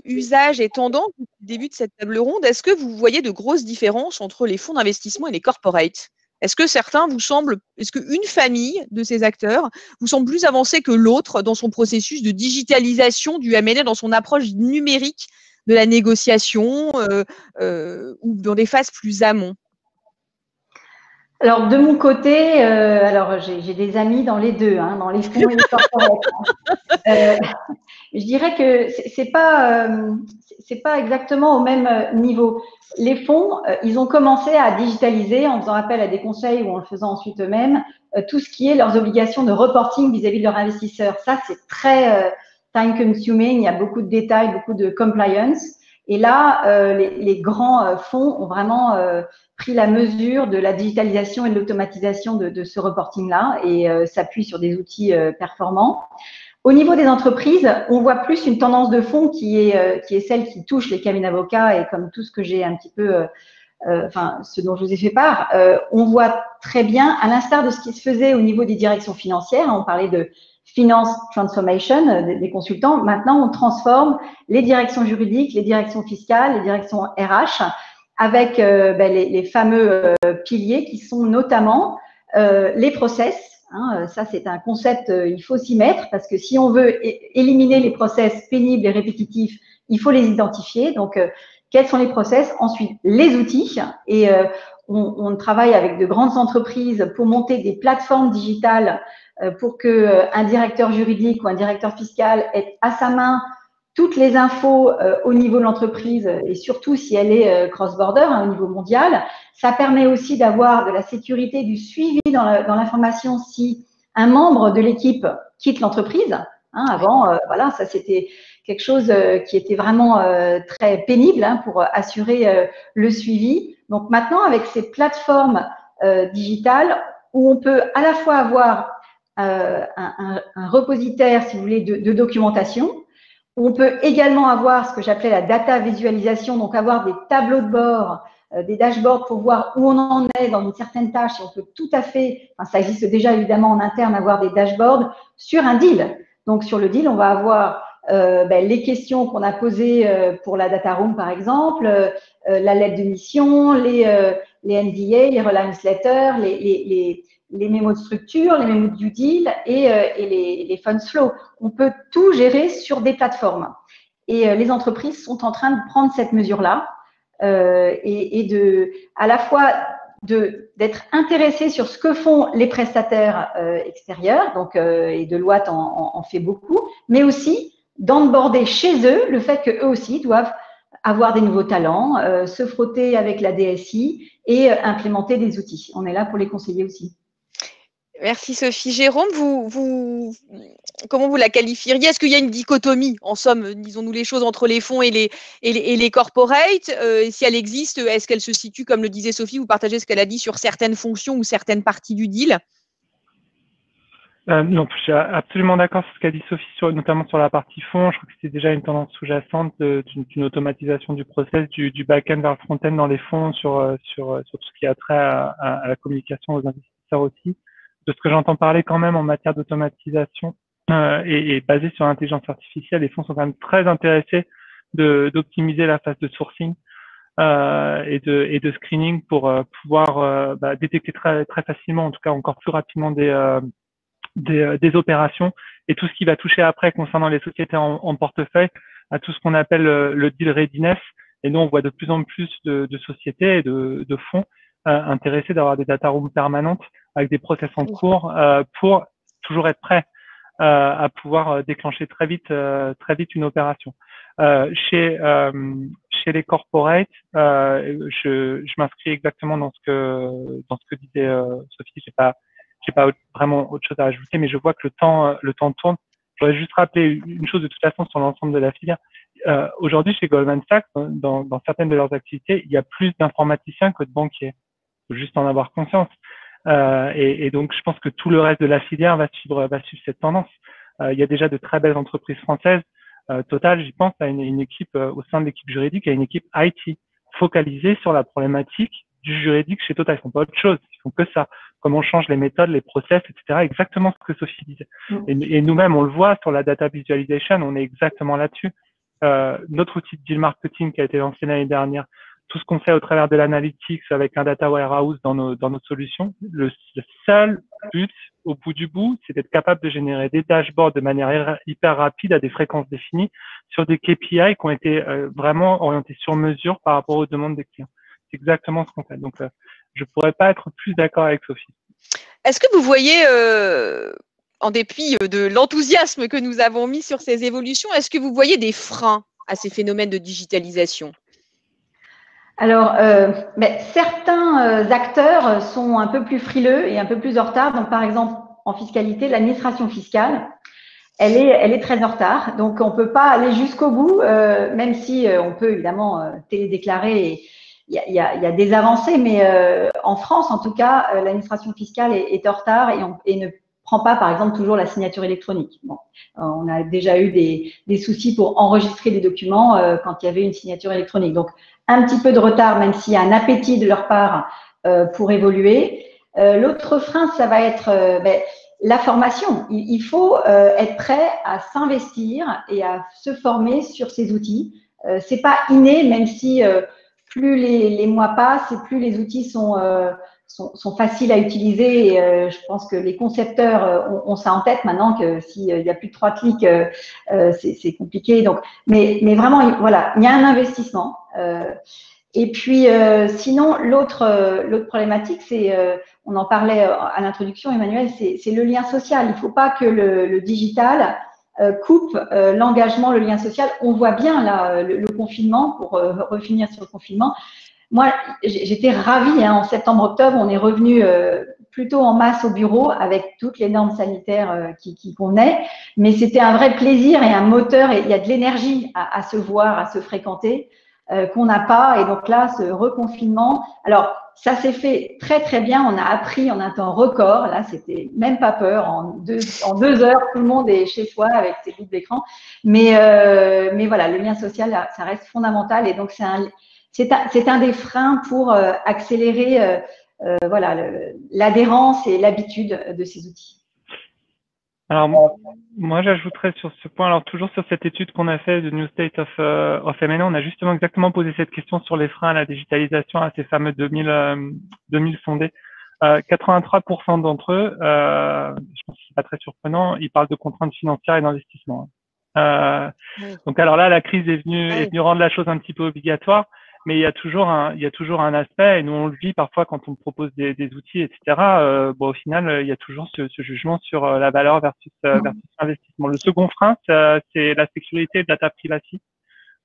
usage et tendance au début de cette table ronde, est-ce que vous voyez de grosses différences entre les fonds d'investissement et les corporates? Est-ce qu'une famille de ces acteurs vous semble plus avancée que l'autre dans son processus de digitalisation du M&A, dans son approche numérique de la négociation ou dans des phases plus amont? Alors, de mon côté, j'ai des amis dans les deux, dans les fonds et les corporates. Je dirais que c'est pas exactement au même niveau. Les fonds, ils ont commencé à digitaliser en faisant appel à des conseils ou en le faisant ensuite eux-mêmes, tout ce qui est leurs obligations de reporting vis-à-vis de leurs investisseurs. Ça, c'est très time consuming. Il y a beaucoup de détails, beaucoup de compliance. Et là, les grands fonds ont vraiment pris la mesure de la digitalisation et de l'automatisation de ce reporting-là et s'appuient sur des outils performants. Au niveau des entreprises, on voit plus une tendance de fond qui est celle qui touche les cabinets d'avocats et comme tout ce que j'ai un petit peu, ce dont je vous ai fait part, on voit très bien, à l'instar de ce qui se faisait au niveau des directions financières, on parlait de finance transformation des consultants, maintenant on transforme les directions juridiques, les directions fiscales, les directions RH avec les fameux piliers qui sont notamment les process. Ça, c'est un concept, il faut s'y mettre parce que si on veut éliminer les process pénibles et répétitifs, il faut les identifier. Donc, quels sont les process? Ensuite, les outils. Et on travaille avec de grandes entreprises pour monter des plateformes digitales pour qu'un directeur juridique ou un directeur fiscal ait à sa main toutes les infos au niveau de l'entreprise et surtout si elle est cross-border, au niveau mondial. Ça permet aussi d'avoir de la sécurité, du suivi dans l'information si un membre de l'équipe quitte l'entreprise. Avant, ça c'était quelque chose qui était vraiment très pénible pour assurer le suivi. Donc maintenant, avec ces plateformes digitales où on peut à la fois avoir un repositaire, si vous voulez, de documentation. On peut également avoir ce que j'appelais la data visualisation, donc avoir des tableaux de bord, des dashboards pour voir où on en est dans une certaine tâche. Et on peut tout à fait, ça existe déjà évidemment en interne, avoir des dashboards sur un deal. Donc, sur le deal, on va avoir les questions qu'on a posées pour la data room, par exemple, la lettre de mission, les NDA, les reliance letters, les mémos de structure, les mémos de due deal et les funds flow. On peut tout gérer sur des plateformes. Et les entreprises sont en train de prendre cette mesure-là et à la fois d'être intéressées sur ce que font les prestataires extérieurs, donc et Deloitte en fait beaucoup, mais aussi d'onboarder chez eux le fait qu'eux aussi doivent avoir des nouveaux talents, se frotter avec la DSI et implémenter des outils. On est là pour les conseiller aussi. Merci Sophie. Jérôme, comment vous la qualifieriez? Est-ce qu'il y a une dichotomie, en somme, disons-nous les choses, entre les fonds et les corporates? Et si elle existe, est-ce qu'elle se situe, comme le disait Sophie, vous partagez ce qu'elle a dit sur certaines fonctions ou certaines parties du deal? Non, je suis absolument d'accord sur ce qu'a dit Sophie, notamment sur la partie fonds. Je crois que c'était déjà une tendance sous-jacente d'une automatisation du process, du back-end vers le front-end dans les fonds sur tout ce qui a trait à la communication aux investisseurs aussi. De ce que j'entends parler quand même en matière d'automatisation et basé sur l'intelligence artificielle, les fonds sont quand même très intéressés d'optimiser la phase de sourcing et de screening pour pouvoir détecter très facilement, en tout cas encore plus rapidement des opérations et tout ce qui va toucher après concernant les sociétés en portefeuille à tout ce qu'on appelle le deal readiness. Et nous, on voit de plus en plus de sociétés et de fonds intéressés d'avoir des data rooms permanentes avec des process en cours pour toujours être prêt à pouvoir déclencher très vite une opération. Chez les corporates, je m'inscris exactement dans ce que disait Sophie. J'ai pas vraiment autre chose à ajouter, mais je vois que le temps tourne. Je voudrais juste rappeler une chose de toute façon sur l'ensemble de la filière. Aujourd'hui, chez Goldman Sachs, dans certaines de leurs activités, il y a plus d'informaticiens que de banquiers. Il faut juste en avoir conscience. Et donc, je pense que tout le reste de la filière va suivre cette tendance. Il y a déjà de très belles entreprises françaises. Total, j'y pense, à une équipe au sein de l'équipe juridique, à une équipe IT focalisée sur la problématique du juridique chez Total. Ils font pas autre chose, ils font que ça. Comment on change les méthodes, les process, etc. Exactement ce que Sophie disait. Et nous-mêmes, on le voit sur la data visualization, on est exactement là-dessus. Notre outil de deal marketing qui a été lancé l'année dernière, tout ce qu'on fait au travers de l'analytics avec un data warehouse dans nos solutions, le seul but, au bout du bout, c'est d'être capable de générer des dashboards de manière hyper rapide à des fréquences définies sur des KPI qui ont été vraiment orientés sur mesure par rapport aux demandes des clients. C'est exactement ce qu'on fait. Donc, je pourrais pas être plus d'accord avec Sophie. Est-ce que vous voyez, en dépit de l'enthousiasme que nous avons mis sur ces évolutions, est-ce que vous voyez des freins à ces phénomènes de digitalisation? Alors, certains acteurs sont un peu plus frileux et un peu plus en retard. Donc, par exemple, en fiscalité, l'administration fiscale, elle est très en retard. Donc, on peut pas aller jusqu'au bout, même si on peut évidemment télédéclarer. Et il y a des avancées, mais en France, en tout cas, l'administration fiscale est en retard et ne prend pas, par exemple, toujours la signature électronique. Bon, on a déjà eu des soucis pour enregistrer des documents quand il y avait une signature électronique. Donc, un petit peu de retard, même s'il y a un appétit de leur part pour évoluer. L'autre frein, ça va être la formation. Il faut être prêt à s'investir et à se former sur ces outils. C'est pas inné, même si plus les mois passent et plus les outils sont faciles à utiliser. Et, je pense que les concepteurs ont ça en tête maintenant que s'il y a plus de 3 clics, c'est compliqué. Donc, mais vraiment, voilà, il y a un investissement. Et puis, sinon, l'autre problématique, c'est, on en parlait à l'introduction, Emmanuel, c'est le lien social. Il ne faut pas que le digital coupe l'engagement, le lien social. On voit bien là le confinement, pour refinir sur le confinement. Moi, j'étais ravie, en septembre-octobre, on est revenu plutôt en masse au bureau avec toutes les normes sanitaires qui convenaient, mais c'était un vrai plaisir et un moteur, et il y a de l'énergie à se voir, à se fréquenter, qu'on n'a pas. Et donc là, ce reconfinement, alors ça s'est fait très très bien, on a appris en un temps record, là c'était même pas peur, en 2 heures, tout le monde est chez soi avec ses bouts d'écran, mais voilà, le lien social, ça reste fondamental, et donc c'est un des freins pour accélérer voilà, l'adhérence et l'habitude de ces outils. Alors, moi, j'ajouterais sur ce point, alors toujours sur cette étude qu'on a fait de New State of M&A, on a justement exactement posé cette question sur les freins à la digitalisation à ces fameux 2000 sondés. 83% d'entre eux, je pense que c'est pas très surprenant, ils parlent de contraintes financières et d'investissement. Oui. Donc alors là, la crise est venue rendre la chose un petit peu obligatoire, mais il y a toujours un aspect, et nous on le vit parfois quand on propose des outils, etc. Bon, au final, il y a toujours ce jugement sur la valeur versus l'investissement. Le second frein, c'est la sécurité et le data privacy.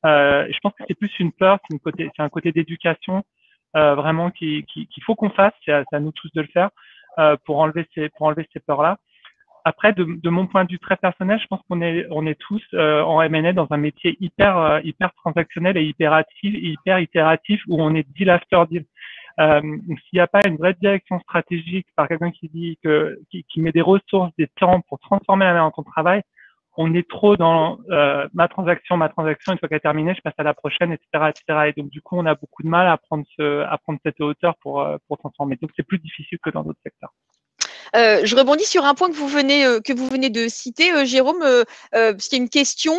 Je pense que c'est plus une peur, c'est un côté d'éducation vraiment qu'il faut qu'on fasse. C'est à nous tous de le faire pour enlever ces peurs-là. Après, de mon point de vue très personnel, je pense qu'on est tous en M&A dans un métier hyper transactionnel et hyper itératif où on est deal after deal. S'il n'y a pas une vraie direction stratégique par quelqu'un qui met des ressources, des temps pour transformer la manière dont on travaille, on est trop dans ma transaction, une fois qu'elle est terminée, je passe à la prochaine, etc., etc. Et donc du coup, on a beaucoup de mal à prendre cette hauteur pour transformer. Donc c'est plus difficile que dans d'autres secteurs. Je rebondis sur un point que vous venez de citer, Jérôme, parce qu'il y a une question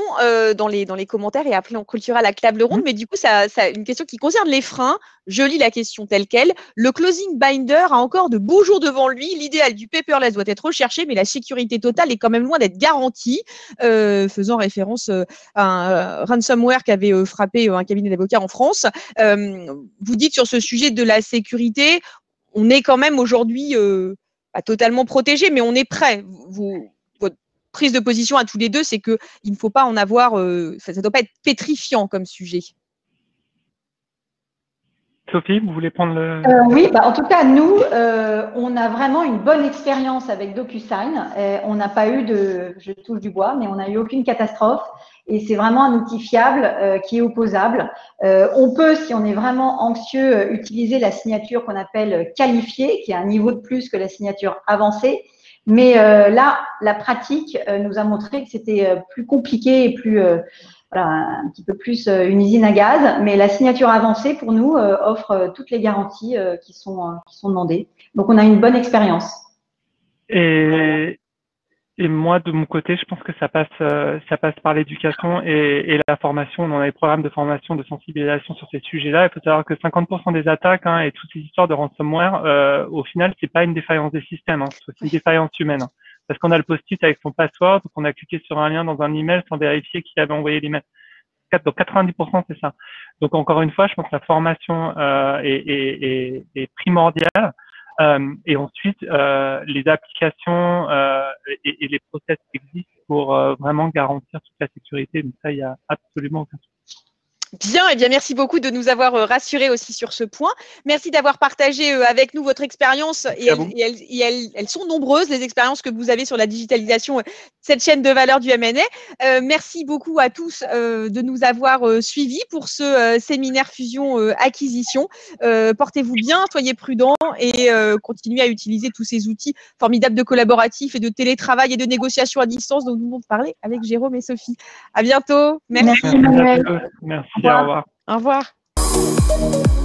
dans les commentaires et après on clôturera la table ronde, mais du coup, ça une question qui concerne les freins. Je lis la question telle quelle. Le closing binder a encore de beaux jours devant lui. L'idéal du paperless doit être recherché, mais la sécurité totale est quand même loin d'être garantie, faisant référence à un ransomware qui avait frappé un cabinet d'avocats en France. Vous dites sur ce sujet de la sécurité, on est quand même aujourd'hui pas totalement protégé, mais on est prêt. Votre prise de position à tous les deux, c'est qu'il ne faut pas en avoir, ça ne doit pas être pétrifiant comme sujet. Sophie, vous voulez prendre le… Oui, en tout cas, nous, on a vraiment une bonne expérience avec DocuSign. On n'a pas eu je touche du bois, mais on n'a eu aucune catastrophe. Et c'est vraiment un outil fiable qui est opposable. On peut, si on est vraiment anxieux, utiliser la signature qu'on appelle qualifiée, qui est un niveau de plus que la signature avancée. Mais là, la pratique nous a montré que c'était plus compliqué et plus… voilà, un petit peu plus une usine à gaz, mais la signature avancée pour nous offre toutes les garanties qui sont demandées. Donc on a une bonne expérience. Et moi de mon côté, je pense que ça passe par l'éducation et la formation. On a des programmes de formation, de sensibilisation sur ces sujets-là. Il faut savoir que 50% des attaques et toutes ces histoires de ransomware, au final, c'est pas une défaillance des systèmes, c'est une défaillance humaine. Parce qu'on a le post-it avec son password, donc on a cliqué sur un lien dans un email sans vérifier qui avait envoyé l'email. Donc 90% c'est ça. Donc encore une fois, je pense que la formation est primordiale. Et ensuite, les applications et les process existent pour vraiment garantir toute la sécurité. Donc ça, il n'y a absolument aucun souci. Bien, et bien merci beaucoup de nous avoir rassurés aussi sur ce point. Merci d'avoir partagé avec nous votre expérience et elles sont nombreuses, les expériences que vous avez sur la digitalisation, cette chaîne de valeur du M&A. Merci beaucoup à tous de nous avoir suivis pour ce séminaire fusion acquisition. Portez-vous bien, soyez prudents et continuez à utiliser tous ces outils formidables de collaboratif et de télétravail et de négociation à distance dont nous avons parlé avec Jérôme et Sophie. À bientôt. Merci Emmanuel. Merci, au revoir. Au revoir.